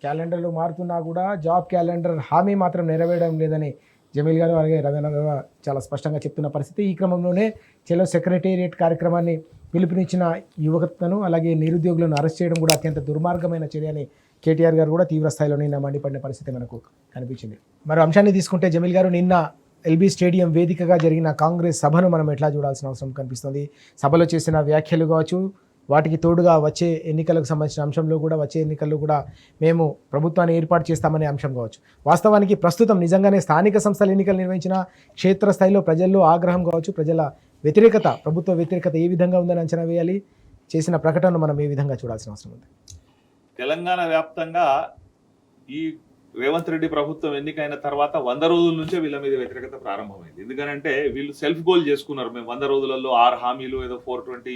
క్యాలెండర్లు మారుతున్నా కూడా జాబ్ క్యాలెండర్ హామీ మాత్రం నెరవేరడం లేదని జమీల్ గారు అలాగే రవీంద్ర గారు చాలా స్పష్టంగా చెప్తున్న పరిస్థితి. ఈ క్రమంలోనే చెలో సెక్రటేరియట్ కార్యక్రమాన్ని పిలుపునిచ్చిన యువతను అలాగే నిరుద్యోగులను అరెస్ట్ చేయడం కూడా అత్యంత దుర్మార్గమైన చర్య అని కేటీఆర్ గారు కూడా తీవ్ర స్థాయిలో నిన్న మండిపడిన పరిస్థితి మనకు కనిపించింది. మరో అంశాన్ని తీసుకుంటే జమీల్ గారు, నిన్న ఎల్బీ స్టేడియం వేదికగా జరిగిన కాంగ్రెస్ సభను మనం ఎట్లా చూడాల్సిన అవసరం కనిపిస్తుంది. సభలో చేసిన వ్యాఖ్యలు కావచ్చు, వాటికి తోడుగా వచ్చే ఎన్నికలకు సంబంధించిన అంశంలో కూడా, వచ్చే ఎన్నికల్లో కూడా మేము ప్రభుత్వాన్ని ఏర్పాటు చేస్తామనే అంశం కావచ్చు. వాస్తవానికి ప్రస్తుతం నిజంగానే స్థానిక సంస్థల ఎన్నికలు నిర్వహించిన క్షేత్రస్థాయిలో ప్రజల్లో ఆగ్రహం కావచ్చు, ప్రజల వ్యతిరేకత, ప్రభుత్వ వ్యతిరేకత ఏ విధంగా ఉందని అంచనా వేయాలి? చేసిన ప్రకటనను మనం ఏ విధంగా చూడాల్సిన అవసరం ఉంది? తెలంగాణ వ్యాప్తంగా ఈ రేవంత్ రెడ్డి ప్రభుత్వం ఎన్నికైన తర్వాత 100 రోజుల నుంచే వీళ్ళ మీద వ్యతిరేకత ప్రారంభమైంది. ఎందుకంటే వీళ్ళు సెల్ఫ్ గోల్ చేసుకున్నారు, మేము 100 రోజులలో 6 హామీలు, ఏదో 420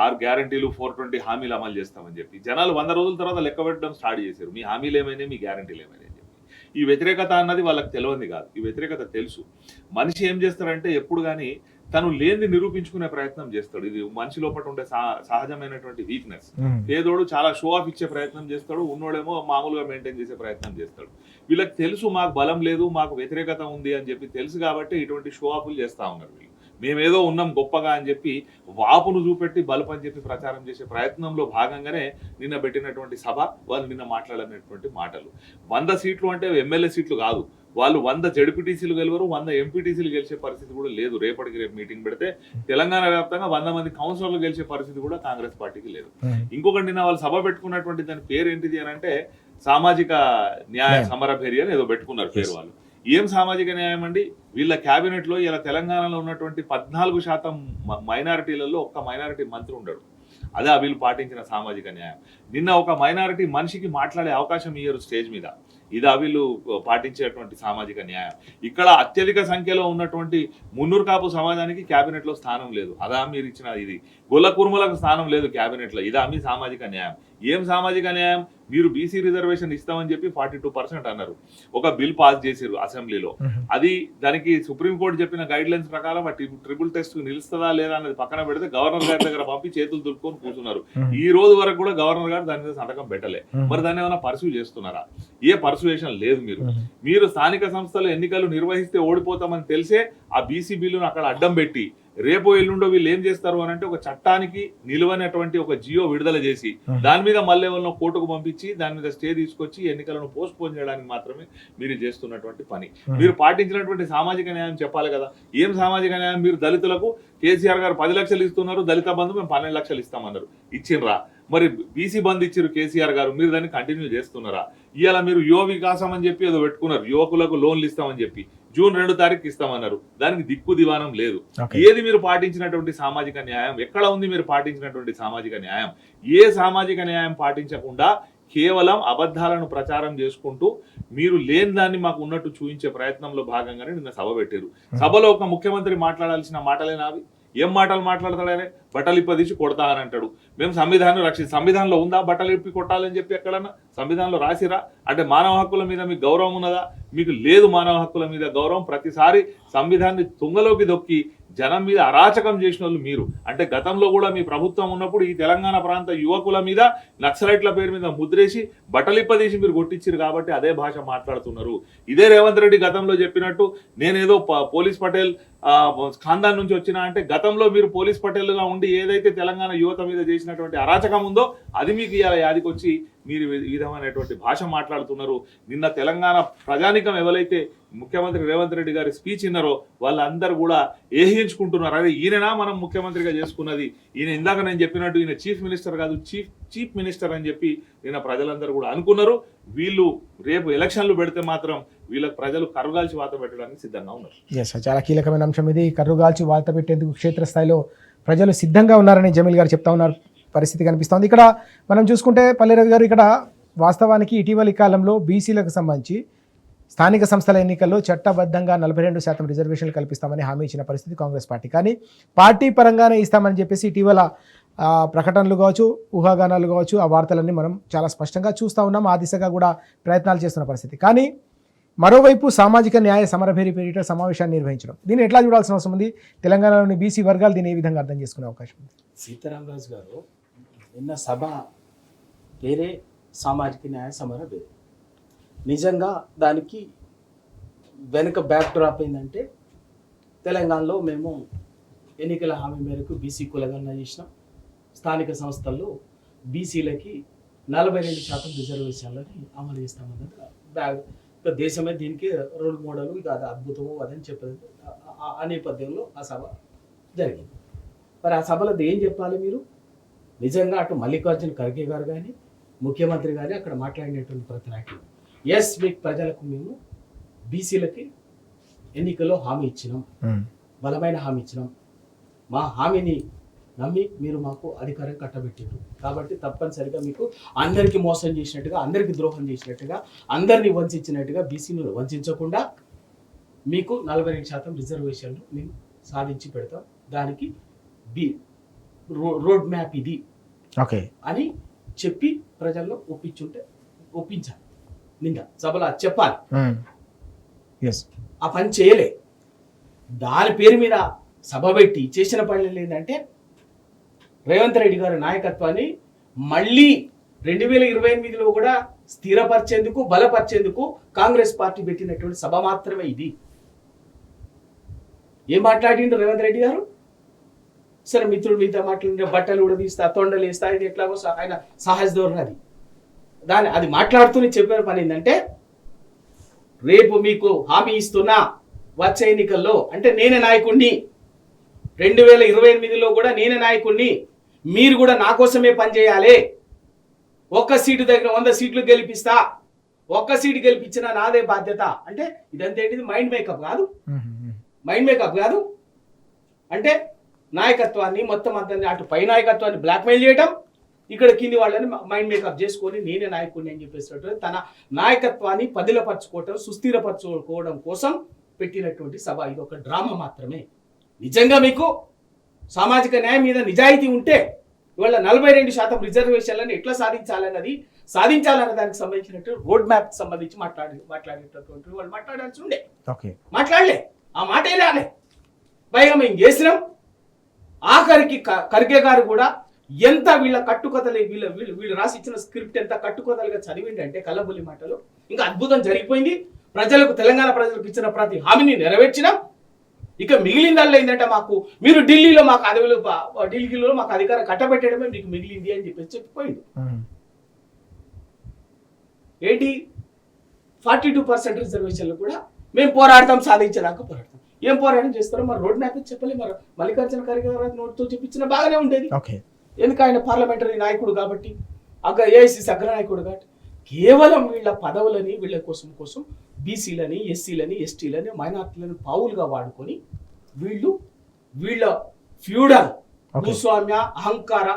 6 గ్యారంటీలు, 420 హామీలు అమలు చేస్తామని చెప్పి జనాలు 100 రోజుల తర్వాత లెక్క పెట్టడం స్టార్ట్ చేశారు. మీ హామీలు ఏమైనా, మీ గ్యారంటీలు ఏమైనా అని చెప్పి. ఈ వ్యతిరేకత అన్నది వాళ్ళకి తెలియదు కాదు, ఈ వ్యతిరేకత తెలుసు. మనిషి ఏం చేస్తారంటే ఎప్పుడు కానీ తను లేనిది నిరూపించుకునే ప్రయత్నం చేస్తాడు. ఇది మనిషి లోపల ఉండే సహజమైనటువంటి వీక్నెస్. పేదోడు చాలా షో ఆఫ్ ఇచ్చే ప్రయత్నం చేస్తాడు, ఉన్నోడేమో మామూలుగా మెయింటైన్ చేసే ప్రయత్నం చేస్తాడు. వీళ్ళకి తెలుసు మాకు బలం లేదు, మాకు వ్యతిరేకత ఉంది అని చెప్పి తెలుసు కాబట్టి ఇటువంటి షో ఆఫ్లు చేస్తూ ఉన్నారు. వీళ్ళు మేమేదో ఉన్నాం గొప్పగా అని చెప్పి వాపును చూపెట్టి బలుపని చెప్పి ప్రచారం చేసే ప్రయత్నంలో భాగంగానే నిన్న పెట్టినటువంటి సభ వాళ్ళు నిన్న మాట్లాడినటువంటి మాటలు. 100 సీట్లు అంటే ఎమ్మెల్యే సీట్లు కాదు, వాళ్ళు 100 జడ్పీటీసీలు గెలవరు, 100 ఎంపీటీసీలు గెలిచే పరిస్థితి కూడా లేదు. రేపు మీటింగ్ పెడితే తెలంగాణ వ్యాప్తంగా 100 మంది కౌన్సిలర్లు గెలిచే పరిస్థితి కూడా కాంగ్రెస్ పార్టీకి లేదు. ఇంకొకటి నిన్న వాళ్ళు సభ పెట్టుకున్నటువంటి దాని పేరు ఏంటిది అని అంటే సామాజిక న్యాయ సమరభేరి అని ఏదో పెట్టుకున్నారు పేరు. వాళ్ళు ఏం సామాజిక న్యాయం అండి? వీళ్ళ క్యాబినెట్ లో ఇలా తెలంగాణలో ఉన్నటువంటి 14% మైనారిటీలలో ఒక్క మైనారిటీ మంత్రి ఉండడు. అదే వీళ్ళు పాటించిన సామాజిక న్యాయం. నిన్న ఒక మైనారిటీ మనిషికి మాట్లాడే అవకాశం ఇయ్యరు స్టేజ్ మీద. ఇది వీళ్ళు పాటించేటువంటి సామాజిక న్యాయం. ఇక్కడ అత్యధిక సంఖ్యలో ఉన్నటువంటి మున్నూరు కాపు సమాజానికి క్యాబినెట్ లో స్థానం లేదు. అదా మీరు ఇచ్చిన ఇది. గొల్ల కుర్మలకు స్థానం లేదు క్యాబినెట్ లో. ఇదా మీ సామాజిక న్యాయం? ఏం సామాజిక న్యాయం? మీరు బీసీ రిజర్వేషన్ ఇస్తామని చెప్పి 42% అన్నారు. ఒక బిల్ పాస్ చేశారు అసెంబ్లీలో. అది దానికి సుప్రీంకోర్టు చెప్పిన గైడ్ లైన్స్ ప్రకారం ట్రిపుల్ టెస్ట్ నిలుస్తుందా లేదా అనేది పక్కన పెడితే గవర్నర్ గారి దగ్గర పంపి చేతులు దులుపుకొని కూర్చున్నారు. ఈ రోజు వరకు కూడా గవర్నర్ గారు దాని మీద సంతకం పెట్టలే. మరి దాన్ని ఏమైనా పర్సూ చేస్తున్నారా? ఏ పర్సువేషన్ లేదు. మీరు స్థానిక సంస్థలు ఎన్నికలు నిర్వహిస్తే ఓడిపోతామని తెలిసే ఆ బీసీ బిల్లును అక్కడ అడ్డం పెట్టి రేపో ఎల్లుండో వీళ్ళు ఏం చేస్తారు అని అంటే ఒక చట్టానికి నిలువనటువంటి ఒక జియో విడుదల చేసి దాని మీద మళ్ళీ వాళ్ళని కోర్టుకు పంపించి దాని మీద స్టే తీసుకొచ్చి ఎన్నికలను పోస్ట్ పోన్ చేయడానికి మాత్రమే మీరు చేస్తున్నటువంటి పని. మీరు పాటించినటువంటి సామాజిక న్యాయం చెప్పాలి కదా. ఏం సామాజిక న్యాయం? మీరు దళితులకు కేసీఆర్ గారు 10 లక్షలు ఇస్తున్నారు, దళిత బంధు మేము 12 లక్షలు ఇస్తామన్నారు. ఇచ్చిండ్రా? మరి బీసీ బంద్ ఇచ్చారు కేసీఆర్ గారు, మీరు దాన్ని కంటిన్యూ చేస్తున్నారా? ఇవాళ మీరు యువ వికాసం అని చెప్పి ఏదో పెట్టుకున్నారు, యువకులకు లోన్లు ఇస్తామని చెప్పి జూన్ 2 తారీఖు ఇస్తామన్నారు. దానికి దిక్కు దివానం లేదు. ఏది మీరు పాటించినటువంటి సామాజిక న్యాయం? ఎక్కడ ఉంది మీరు పాటించినటువంటి సామాజిక న్యాయం? ఏ సామాజిక న్యాయం పాటించకుండా కేవలం అబద్ధాలను ప్రచారం చేసుకుంటూ మీరు లేని దాన్ని మాకు ఉన్నట్టు చూపించే ప్రయత్నంలో భాగంగానే నిన్న సభ పెట్టారు. సభలో ఒక ముఖ్యమంత్రి మాట్లాడాల్సిన మాటలేనావి? ఏం మాటలు మాట్లాడతాడే? బట్టలు ఇప్పదీసి కొడతా అని అంటాడు. మేము సంవిధానంలో ఉందా బట్టలు ఇప్పి కొట్టాలని చెప్పి? ఎక్కడన్నా సంవిధానంలో రాసిరా? అంటే మానవ హక్కుల మీద మీకు గౌరవం ఉన్నదా? మీకు లేదు మానవ హక్కుల మీద గౌరవం. ప్రతిసారి సంవిధానాన్ని తుంగలోకి దొక్కి జనం మీద అరాచకం చేసిన వాళ్ళు మీరు. అంటే గతంలో కూడా మీ ప్రభుత్వం ఉన్నప్పుడు ఈ తెలంగాణ ప్రాంత యువకుల మీద నక్సలైట్ల పేరు మీద ముద్రేసి బట్టలిప్పదీసి మీరు కొట్టించారు కాబట్టి అదే భాష మాట్లాడుతున్నారు. ఇదే రేవంత్ రెడ్డి గతంలో చెప్పినట్టు నేనేదో పోలీస్ పటేల్ ఖాందాన్ నుంచి వచ్చినా అంటే గతంలో మీరు పోలీస్ పటేల్గా ఉండి ఏదైతే తెలంగాణ యువత మీద చేసినటువంటి అరాచకం ఉందో అది మీకు ఇవాళ యాదికొచ్చి మీరు ఈ విధమైనటువంటి భాష మాట్లాడుతున్నారు. నిన్న తెలంగాణ ప్రజానికం ఎవరైతే ముఖ్యమంత్రి రేవంత్ రెడ్డి గారి స్పీచ్ విన్నారో వాళ్ళందరూ కూడా ఏహించుకుంటున్నారు. అదే ఈయననా మనం ముఖ్యమంత్రిగా చేసుకున్నది? ఈయన ఇందాక నేను చెప్పినట్టు ఈయన చీఫ్ మినిస్టర్ కాదు, చీఫ్ మినిస్టర్ అని చెప్పి నిన్న ప్రజలందరూ కూడా అనుకున్నారు. వీళ్ళు రేపు ఎలక్షన్లు పెడితే మాత్రం వీళ్ళకి ప్రజలు కర్రుగాల్చి వాత పెట్టడానికి సిద్ధంగా ఉన్నారు. చాలా కీలకమైన అంశం ఇది. కర్రుగాల్చి వాత పెట్టేందుకు క్షేత్రస్థాయిలో ప్రజలు సిద్ధంగా ఉన్నారని జమీల్ గారు చెప్తా ఉన్నారు. పరిస్థితి కనిపిస్తోంది. ఇక్కడ మనం చూసుకుంటే పల్లెరవి గారు, ఇక్కడ వాస్తవానికి ఇటీవలి కాలంలో బీసీలకు సంబంధించి స్థానిక సంస్థల ఎన్నికల్లో చట్టబద్ధంగా 42% రిజర్వేషన్లు కల్పిస్తామని హామీ ఇచ్చిన పరిస్థితి కాంగ్రెస్ పార్టీ. కానీ పార్టీ పరంగానే ఇస్తామని చెప్పేసి ఇటీవల ప్రకటనలు కావచ్చు, ఊహాగానాలు కావచ్చు, ఆ వార్తలన్నీ మనం చాలా స్పష్టంగా చూస్తూ ఉన్నాం. ఆ దిశగా కూడా ప్రయత్నాలు చేస్తున్న పరిస్థితి. కానీ మరోవైపు సామాజిక న్యాయ సమరభేరి పేరిట సమావేశాన్ని నిర్వహించడం, దీన్ని ఎట్లా చూడాల్సిన అవసరం ఉంది? తెలంగాణలోని బీసీ వర్గాలు దీన్ని ఏ విధంగా అర్థం చేసుకునే అవకాశం ఉంది? సీతారామరాజు గారు నిన్న సభ పేరే సామాజిక న్యాయ సమరభేరి. నిజంగా దానికి వెనుక బ్యాక్ డ్రాప్ ఏంటంటే తెలంగాణలో మేము ఎన్నికల హామీ మేరకు బీసీ కులగణన చేసినాం. స్థానిక సంస్థల్లో బీసీలకి 42% రిజర్వేషన్లని అమలు చేస్తామన్నది దేశమే దీనికి రోల్ మోడల్, ఇది అది అద్భుతము అదని చెప్పేది ఆ నేపథ్యంలో ఆ సభ జరిగింది. మరి ఆ సభలో ఏం చెప్పాలి మీరు? నిజంగా అటు మల్లికార్జున ఖర్గే గారు కానీ ముఖ్యమంత్రి గారు అక్కడ మాట్లాడినటువంటి ప్రతి నాయకులు మీకు ప్రజలకు మేము బీసీలకి ఎన్నికల్లో హామీ ఇచ్చినాం, బలమైన హామీ ఇచ్చినాం, మా హామీని నమ్మి మీరు మాకు అధికారం కట్టబెట్టారు కాబట్టి తప్పనిసరిగా మీకు అందరికీ మోసం చేసినట్టుగా, అందరికీ ద్రోహం చేసినట్టుగా, అందరినీ వంచినట్టుగా బీసీని వంచకుండా మీకు 42% రిజర్వేషన్లు మేము సాధించి పెడతాం. దానికి రోడ్ మ్యాప్ ఇది అని చెప్పి ప్రజల్లో ఒప్పించాలి. నింద సభలో చెప్పాలి. ఆ పని చేయలే. దాని పేరు మీద సభ పెట్టి చేసిన పనులు ఏంటంటే రేవంత్ రెడ్డి గారి నాయకత్వాన్ని మళ్ళీ 2028లో కూడా స్థిరపరిచేందుకు, బలపరిచేందుకు కాంగ్రెస్ పార్టీ పెట్టినటువంటి సభ మాత్రమే ఇది. ఏం మాట్లాడిండు రేవంత్ రెడ్డి గారు? సరే మిత్రుడు మీతో మాట్లాడిన బట్టలు కూడా తీస్తా, తొండలు వేస్తా, ఇది ఎట్లాగో ఆయన సహజ ధోరణి అది మాట్లాడుతూనే చెప్పిన పని ఏంటంటే, రేపు మీకు హామీ ఇస్తున్నా వచ్చే ఎన్నికల్లో, అంటే నేనే నాయకుడిని, 2028లో కూడా నేనే నాయకుడిని, మీరు కూడా నా కోసమే పనిచేయాలి, ఒక్క సీటు దగ్గర 100 సీట్లు గెలిపిస్తా, ఒక్క సీటు గెలిపించినా నాదే బాధ్యత. అంటే ఇదంతా ఏంటిది? మైండ్ మేకప్ కాదు, మైండ్ మేకప్ కాదు. అంటే నాయకత్వాన్ని మొత్తం అంతా అటు పై నాయకత్వాన్ని బ్లాక్మెయిల్ చేయడం, ఇక్కడ కింది వాళ్ళని మైండ్ మేకప్ చేసుకొని నేనే నాయకుడిని అని చెప్పేసినటువంటి తన నాయకత్వాన్ని పదిలపరచుకోవటం, సుస్థిరపరచుకోవడం కోసం పెట్టినటువంటి సభ. ఇది ఒక డ్రామా మాత్రమే. నిజంగా మీకు సామాజిక న్యాయం మీద నిజాయితీ ఉంటే ఇవాళ 42% రిజర్వేషన్లను ఎట్లా సాధించాలన్న దానికి సంబంధించినట్టు రోడ్ మ్యాప్ సంబంధించి మాట్లాడేటటువంటి వాళ్ళు మాట్లాడాల్సి ఉండే. మాట్లాడలే, ఆ మాటే రాలే. పైగా మేము చేసినాం. ఆఖరికి ఖర్గే గారు కూడా ఎంత వీళ్ళ కట్టుకథలు, వీళ్ళు రాసి ఇచ్చిన స్క్రిప్ట్ ఎంత కట్టుకథలుగా చదివిండి అంటే కల్లబుల్లి మాటలు. ఇంకా అద్భుతం జరిగిపోయింది. ప్రజలకు, తెలంగాణ ప్రజలకు ఇచ్చిన ప్రతి హామీని నెరవేర్చినాం. ఇక మిగిలిందల్లా ఏంటంటే, మాకు మీరు ఢిల్లీలో మాకు అధికారం కట్టబెట్టడమే మీకు మిగిలింది అని చెప్పేసి చెప్పిపోయింది. ఏంటి 42% రిజర్వేషన్లు కూడా మేము పోరాడతాం, సాధించేదాకా పోరాడతాం. ఏం పోరాటం చేస్తారో మరి రోడ్ మ్యాప్ చెప్పలే. మరి మల్లికార్జున ఖర్గే గారు నోటితో చెప్పించిన బాగానే ఉండేది. ఎందుకు? ఆయన పార్లమెంటరీ నాయకుడు కాబట్టి, ఏఐసిసి అగ్రనాయకుడు కాబట్టి. కేవలం వీళ్ళ పదవులని, వీళ్ళ కోసం బీసీలని, ఎస్సీలని, ఎస్టీలని, మైనార్టీలను పావులుగా వాడుకొని వీళ్ళ ఫ్యూడల్ భూస్వామ్య అహంకార,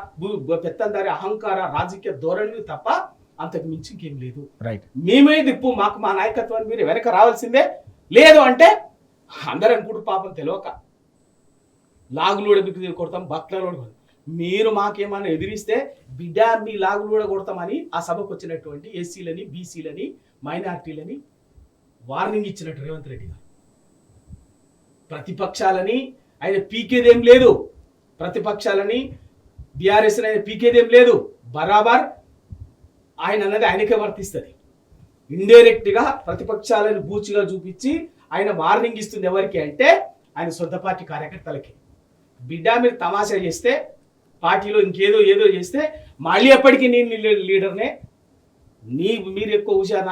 పెత్తందారి అహంకార రాజకీయ ధోరణి తప్ప అంతకు మించి ఇంకేం లేదు. మేమే దిప్పు, మాకు మా నాయకత్వాన్ని మీరు వెనక రావాల్సిందే. లేదు అంటే అందరూ అనుకుంటారు పాపం తెలియక, లాగులు కూడా కొడతాం, బట్టలు కూడా. మీరు మాకేమన్నా ఎదిరిస్తే బిడ్డ మీ లాగులు కూడా కొడతామని ఆ సభకు వచ్చినటువంటి ఎస్సీలని, బీసీలని, మైనార్టీలని వార్నింగ్ ఇచ్చినట్టు రేవంత్ రెడ్డి గారు. ప్రతిపక్షాలని ఆయన పీకేదేం లేదు, ప్రతిపక్షాలని బీఆర్ఎస్ ఆయన పీకేదేం లేదు. బరాబర్ ఆయన అన్నది ఆయనకే వర్తిస్తుంది. ఇండైరెక్ట్ గా ప్రతిపక్షాలను బూచిగా చూపించి ఆయన వార్నింగ్ ఇస్తుంది. ఎవరికి అంటే ఆయన సొంత పార్టీ కార్యకర్తలకి. బిడ్డ మీరు తమాషా చేస్తే, పార్టీలో ఇంకేదో ఏదో చేస్తే మళ్ళీ ఎప్పటికీ నేను లీడర్నే, మీరు ఎక్కువ హుషారు,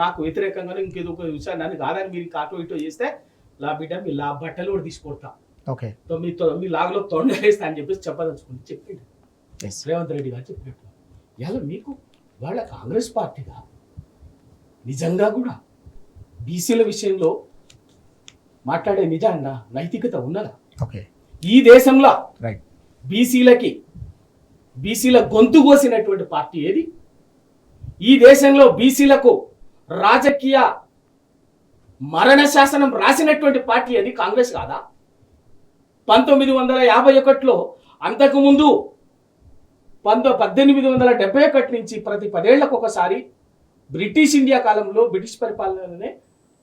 నాకు వ్యతిరేకంగా ఇంకేదో ఒక హుషారు, నన్ను కాదని మీరు అటో ఇటో చేస్తే లా బిడ్డ మీ బట్టలు కూడా తీసుకొడతా, మీ లాగులో తొండలేస్తా అని చెప్పేసి చెప్పదలుచుకుంటే చెప్పిండు రేవంత్ రెడ్డి గారు చెప్పినట్టు. ఇలా మీకు వాళ్ళ కాంగ్రెస్ పార్టీగా నిజంగా కూడా బీసీల విషయంలో మాట్లాడే నిజంగా నైతికత ఉన్నదా? ఈ దేశంలో బీసీల గొంతు కోసినటువంటి పార్టీ ఏది? ఈ దేశంలో బీసీలకు రాజకీయ మరణ శాసనం రాసినటువంటి పార్టీ అది కాంగ్రెస్ కాదా? 1951లో, అంతకుముందు 1871 నుంచి ప్రతి 10 ఏళ్లకు ఒకసారి బ్రిటిష్ ఇండియా కాలంలో, బ్రిటిష్ పరిపాలనలోనే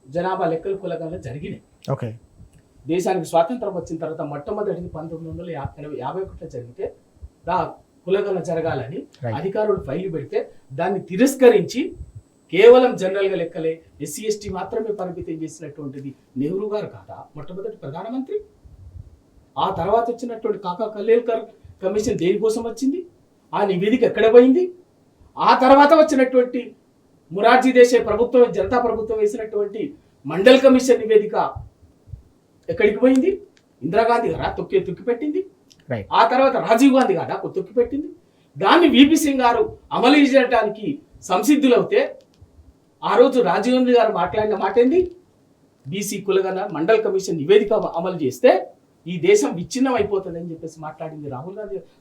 జనాభా లెక్కలు కులగణన జరిగినాయి. దేశానికి స్వాతంత్రం వచ్చిన తర్వాత మొట్టమొదటిది 1951లో జరిగితే కులగణన జరగాలని అధికారులు ఫైల్ పెడితే దాన్ని తిరస్కరించి కేవలం జనరల్గా లెక్కలే, ఎస్సీ ఎస్టీ మాత్రమే పరిమితం చేసినటువంటిది నెహ్రూ గారు కాదా మొట్టమొదటి ప్రధానమంత్రి? ఆ తర్వాత వచ్చినటువంటి కాకా కలేల్కర్ కమిషన్ దేనికోసం వచ్చింది? ఆ నివేదిక ఎక్కడ పోయింది? ఆ తర్వాత వచ్చినటువంటి మొరార్జీ దేశాయ్ ప్రభుత్వం, జనతా ప్రభుత్వం వేసినటువంటి మండల్ కమిషన్ నివేదిక ఎక్కడికి పోయింది? ఇందిరాగాంధీ గారా తొక్కి పెట్టింది. ఆ తర్వాత రాజీవ్ గాంధీ గారా తొక్కి పెట్టింది. దాన్ని విపి సింగ్ గారు అమలు చేయడానికి సంసిద్ధులవుతే ఆ రోజు రాజీవ్ గాంధీ గారు మాట్లాడిన మాట ఏంది? బీసీ కులగణ మండల్ కమిషన్ నివేదిక అమలు చేస్తే ఈ దేశం విచ్ఛిన్నం అయిపోతుంది అని చెప్పేసి మాట్లాడింది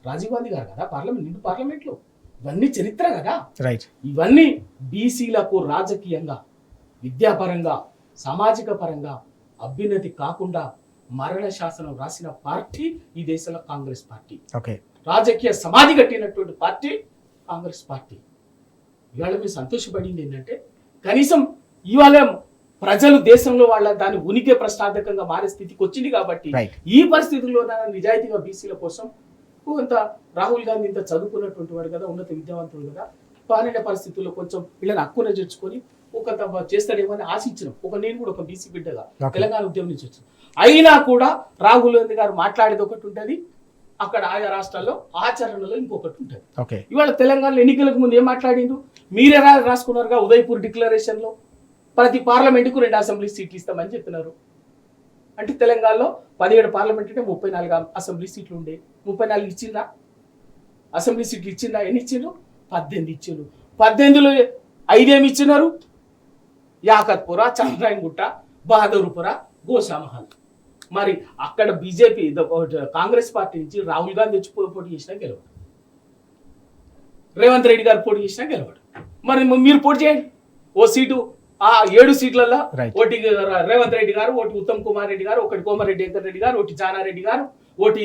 రాజీవ్ గాంధీ గారు కదా పార్లమెంట్లో. ఇవన్నీ చరిత్ర కదా. ఇవన్నీ బీసీలకు రాజకీయంగా, విద్యాపరంగా, సామాజిక పరంగా అభ్యున్నతి కాకుండా మరణ శాసనం రాసిన పార్టీ ఈ దేశంలో కాంగ్రెస్ పార్టీ. రాజకీయ సమాధి కట్టినటువంటి పార్టీ కాంగ్రెస్ పార్టీ. ఇవాళ మీరు సంతోషపడింది ఏంటంటే కనీసం ఇవాళ ప్రజలు దేశంలో వాళ్ళ దాని ఉనికి ప్రశ్నార్థకంగా మారే స్థితికి వచ్చింది కాబట్టి ఈ పరిస్థితుల్లో నిజాయితీగా బీసీల కోసం కొంత రాహుల్ గాంధీ ఇంత చదువుకున్నటువంటి వాడు కదా, ఉన్నత విద్యావంతుడు కదా, పాలన పరిస్థితుల్లో కొంచెం వీళ్ళని హక్కున చేర్చుకొని చేస్తాడేమో అని ఆశించినాం. నేను కూడా ఒక బీసీ బిడ్డగా Okay. తెలంగాణ ఉద్యమం నుంచి వచ్చాను. అయినా కూడా రాహుల్ గాంధీ గారు మాట్లాడేది ఒకటి ఉంటుంది, అక్కడ ఆయా రాష్ట్రాల్లో ఆచరణలో ఇంకొకటి ఉంటుంది. ఓకే ఇవాళ తెలంగాణలో ఎన్నికలకు ముందు ఏం మాట్లాడిండు? మీరే రాసుకున్నారుగా ఉదయపూర్ డిక్లరేషన్ లో ప్రతి పార్లమెంటుకు 2 అసెంబ్లీ సీట్లు ఇస్తామని చెప్పినారు. అంటే తెలంగాణలో 17 పార్లమెంట్ అంటే 34 అసెంబ్లీ సీట్లు ఉండే. 34 ఇచ్చిందా? అసెంబ్లీ సీట్లు ఇచ్చిందా? ఎన్ని ఇచ్చిండ్రు? 18 ఇచ్చిండ్రు. 18లో 5 ఏమి ఇచ్చినారు? యాకత్పుర, చంద్రాయన్గుట్ట, బహదూర్పుర, గోషామహల్. మరి అక్కడ బీజేపీ కాంగ్రెస్ పార్టీ నుంచి రాహుల్ గాంధీ వచ్చి పోటీ చేసినా గెలవడు, రేవంత్ రెడ్డి గారు పోటీ చేసినా గెలవడు. మరి మీరు పోటీ చేయండి. ఓ సీటు ఆ 7 సీట్లలో Right. ఒకటి రేవంత్ రెడ్డి గారు, ఒకటి ఉత్తమ్ కుమార్ రెడ్డి గారు, ఒకటి కోమరెడ్డి వెంకట రెడ్డి గారు, ఒకటి జానారెడ్డి గారు, ఒకటి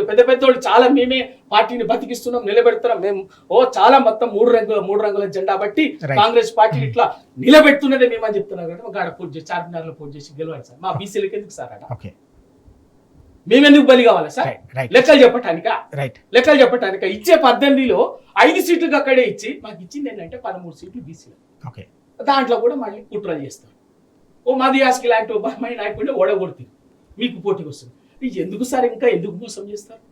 పెద్ద పెద్ద వాళ్ళు చాలా మేమే పార్టీని బతికిస్తున్నాం, నిలబెడుతున్నాం మేము. చాలా మొత్తం 3 రంగుల జెండా బట్టి Right. కాంగ్రెస్ పార్టీ ఇట్లా నిలబెడుతున్నదే మేమని చెప్తున్నారు కదా. గాడ పోటీ చేసి చార్మినార్ లో పోటీ చేసి గెలవాలి సార్. మా బీసీలకి ఎందుకు సార్ అట? ఓకే మేమెందుకు బలి కావాలా సార్? రైట్ లెక్కలు చెప్పటానికా? రైట్ లెక్కలు చెప్పటానిక ఇచ్చే 18లో 5 సీట్లకు అక్కడే ఇచ్చి మాకు ఇచ్చింది ఏంటంటే 13 సీట్లు బీసీలు. ఓకే దాంట్లో కూడా మళ్ళీ కుట్రలు చేస్తారు. ఓ మదియాస్కి లాంటి బలమైన నాయకుడిని ఓడగొడుతుంది, మీకు పోటీకి వస్తుంది. ఇది ఎందుకు సార్? ఇంకా ఎందుకు మోసం చేస్తారు?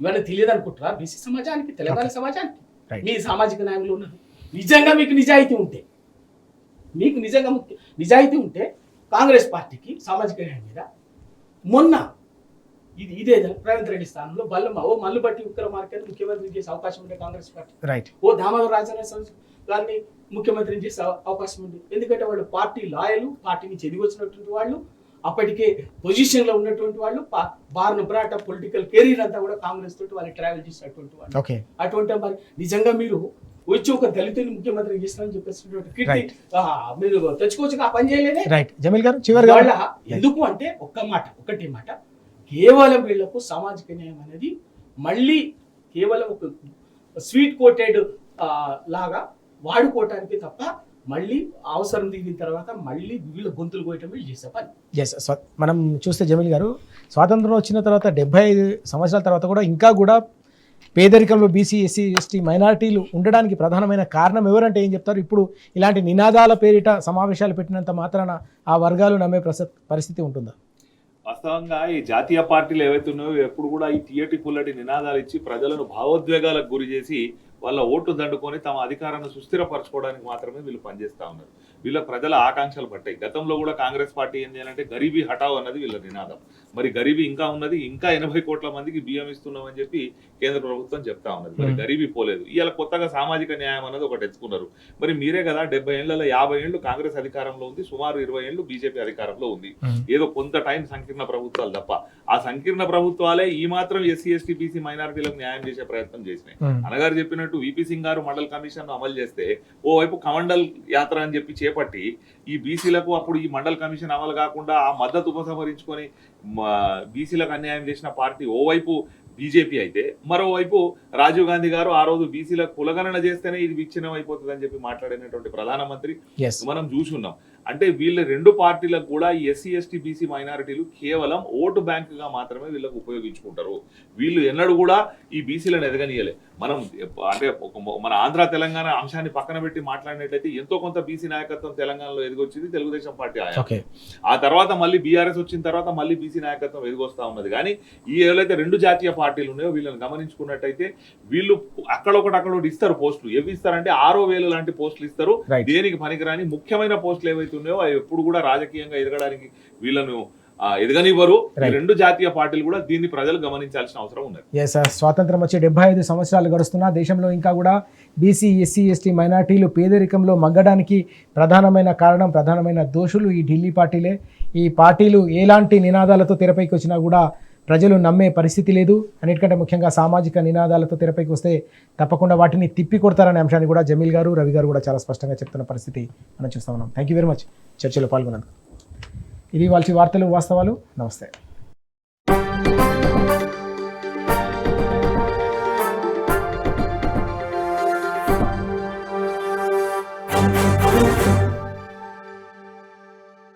ఇవన్నీ తెలియదు అనుకుంటారా బీసీ సమాజానికి, తెలంగాణ సమాజానికి? Right. మీ సామాజిక న్యాయంలో ఉన్నారు. నిజంగా మీకు నిజాయితీ ఉంటే, నిజాయితీ ఉంటే కాంగ్రెస్ పార్టీకి సామాజిక న్యాయం మీద మొన్న ఇదే రేవంత్ రెడ్డి స్థానంలో మల్లు బట్టి విక్రమార్కని ముఖ్యమంత్రి చేసే అవకాశం ఉండే కాంగ్రెస్ పార్టీ. రైట్ దామోదర్ రాజనరసింహ గారిని ముఖ్యమంత్రిని చేసే అవకాశం ఉంది. ఎందుకంటే వాళ్ళు పార్టీ లాయలు, పార్టీ నుంచి ఎదిగి వచ్చినటువంటి వాళ్ళు, అప్పటికే పొజిషన్ లో ఉన్నటువంటి వాళ్ళు, బార్న్ బ్రాట్ పొలిటికల్ కెరీర్ అంతా కూడా కాంగ్రెస్ తోటి వాళ్ళు ట్రావెల్ చేసినటువంటి వాళ్ళు. ఓకే అటువంటి మరి నిజంగా మీరు వచ్చి ఒక దళితుని ముఖ్యమంత్రి చేస్తారని చెప్పేసినటువంటి కీర్తి Right. మీరు తెచ్చుకోవచ్చు. ఆ పని చేయలేదే. రైట్ జమీల్ గారు చివరిగా వాళ్ళ ఎందుకు అంటే ఒకటి మాట, కేవలం వీళ్లకు సామాజిక న్యాయం అనేది మళ్ళీ కేవలం ఒక స్వీట్ కోటెడ్ లాగా వాడుకోవటానికి తప్ప మళ్ళీ అవసరం దిగిన తర్వాత మళ్ళీ వీళ్ళ గొంతులు కోయటం వీళ్ళు చేసే పని. ఎస్ మనం చూస్తే జమీల్ గారు స్వాతంత్రం వచ్చిన తర్వాత 75 సంవత్సరాల తర్వాత కూడా ఇంకా కూడా పేదరికంలో బీసీ ఎస్సీ ఎస్టీ మైనారిటీలు ఉండడానికి ప్రధానమైన కారణం ఎవరంటే ఏం చెప్తారు? ఇప్పుడు ఇలాంటి నినాదాల పేరిట సమావేశాలు పెట్టినంత మాత్రాన ఆ వర్గాలు నమ్మే పరిస్థితి ఉంటుందా? వాస్తవంగా ఈ జాతీయ పార్టీలు ఏవైతే ఉన్నాయో ఎప్పుడు కూడా ఈ తీయటి పుల్లటి నినాదాలు ఇచ్చి ప్రజలను భావోద్వేగాలకు గురి చేసి వాళ్ళ ఓట్లు దండుకొని తమ అధికారాన్ని సుస్థిరపరచుకోవడానికి మాత్రమే వీళ్ళు పనిచేస్తూ ఉన్నారు. వీళ్ళ ప్రజల ఆకాంక్షలు పట్టాయి. గతంలో కూడా కాంగ్రెస్ పార్టీ ఏం చేయాలంటే గరీబీ హటావ్ అన్నది వీళ్ళ నినాదం. మరి గరీబీ ఇంకా ఉన్నది, ఇంకా 80 కోట్ల మందికి బియ్యం ఇస్తున్నామని చెప్పి కేంద్ర ప్రభుత్వం చెప్తా ఉన్నది. మరి గరీబీ పోలేదు. ఇవాళ కొత్తగా సామాజిక న్యాయం అన్నది ఒకటి తెచ్చుకున్నారు. మరి మీరే కదా 70 ఏళ్లలో 50 ఏళ్ళు కాంగ్రెస్ అధికారంలో ఉంది, సుమారు 20 ఏళ్ళు బీజేపీ అధికారంలో ఉంది. ఏదో కొంత టైం సంకీర్ణ ప్రభుత్వాలు తప్ప ఆ సంకీర్ణ ప్రభుత్వాలే ఈ మాత్రం ఎస్సీ ఎస్టీ బీసీ మైనారిటీలకు న్యాయం చేసే ప్రయత్నం చేసినాయి. అనగారు చెప్పినట్టు విపి సింగ్ గారు మండల్ కమిషన్ అమలు చేస్తే ఓవైపు కమండల్ యాత్ర అని చెప్పి చేపట్టి ఈ బీసీలకు అప్పుడు ఈ మండల్ కమిషన్ అమలు కాకుండా ఆ మద్దతు ఉపసంహరించుకొని బీసీలకు అన్యాయం చేసిన పార్టీ ఓవైపు బీజేపీ అయితే, మరోవైపు రాజీవ్ గాంధీ గారు ఆ రోజు బీసీలకు కులగణన చేస్తేనే ఇది విచ్ఛిన్నం అయిపోతుంది అని చెప్పి మాట్లాడినటువంటి ప్రధానమంత్రి మనం చూసున్నాం. అంటే వీళ్ళ 2 పార్టీలకు కూడా ఈ ఎస్సీ ఎస్టీ బీసీ మైనారిటీలు కేవలం ఓటు బ్యాంకుగా మాత్రమే వీళ్ళకు ఉపయోగించుకుంటారు. వీళ్ళు ఎన్నడూ కూడా ఈ బీసీలను ఎదగనీయలే. మనం అంటే మన ఆంధ్ర తెలంగాణ అంశాన్ని పక్కన పెట్టి మాట్లాడినట్లయితే ఎంతో కొంత బీసీ నాయకత్వం తెలంగాణలో ఎదిగొచ్చింది తెలుగుదేశం పార్టీ. ఆ తర్వాత మళ్ళీ బీఆర్ఎస్ వచ్చిన తర్వాత మళ్ళీ బీసీ నాయకత్వం ఎదిగొస్తా ఉన్నది. కానీ ఈ ఏదైతే 2 జాతీయ పార్టీలు ఉన్నాయో వీళ్ళని గమనించుకున్నట్టయితే వీళ్ళు అక్కడొకటి ఇస్తారు పోస్టులు. ఏవి ఇస్తారంటే 6000 లాంటి పోస్టులు ఇస్తారు. దేనికి పనికిరాని ముఖ్యమైన పోస్టులు ఏవైతే ఉన్నాయో అవి ఎప్పుడు కూడా రాజకీయంగా ఎదగడానికి వీళ్ళను ఎదగనివ్వరు. 2 జాతీయ పార్టీలు కూడా దీన్ని ప్రజలు గమనించాల్సిన అవసరం ఉన్నది. స్వాతంత్రం వచ్చి 75 సంవత్సరాలు గడుస్తున్నా దేశంలో ఇంకా కూడా బీసీ ఎస్సీ ఎస్టీ మైనారిటీలు పేదరికంలో మగ్గడానికి ప్రధానమైన దోషులు ఈ ఢిల్లీ పార్టీలే. ఈ పార్టీలు ఎలాంటి నినాదాలతో తెరపైకి వచ్చినా కూడా ప్రజలు నమ్మే పరిస్థితి లేదు. అన్నిటికంటే ముఖ్యంగా సామాజిక నినాదాలతో తెరపైకి వస్తే తప్పకుండా వాటిని తిప్పి కొడతారనే అంశాన్ని కూడా జమీల్ గారు, రవి గారు కూడా చాలా స్పష్టంగా చెప్తున్న పరిస్థితి మనం చూస్తూ ఉన్నాం. థ్యాంక్ యూ వెరీ మచ్ చర్చలో పాల్గొన్నందుకు. ఇది వాళ్ళ వార్తలు వాస్తవాలు. నమస్తే.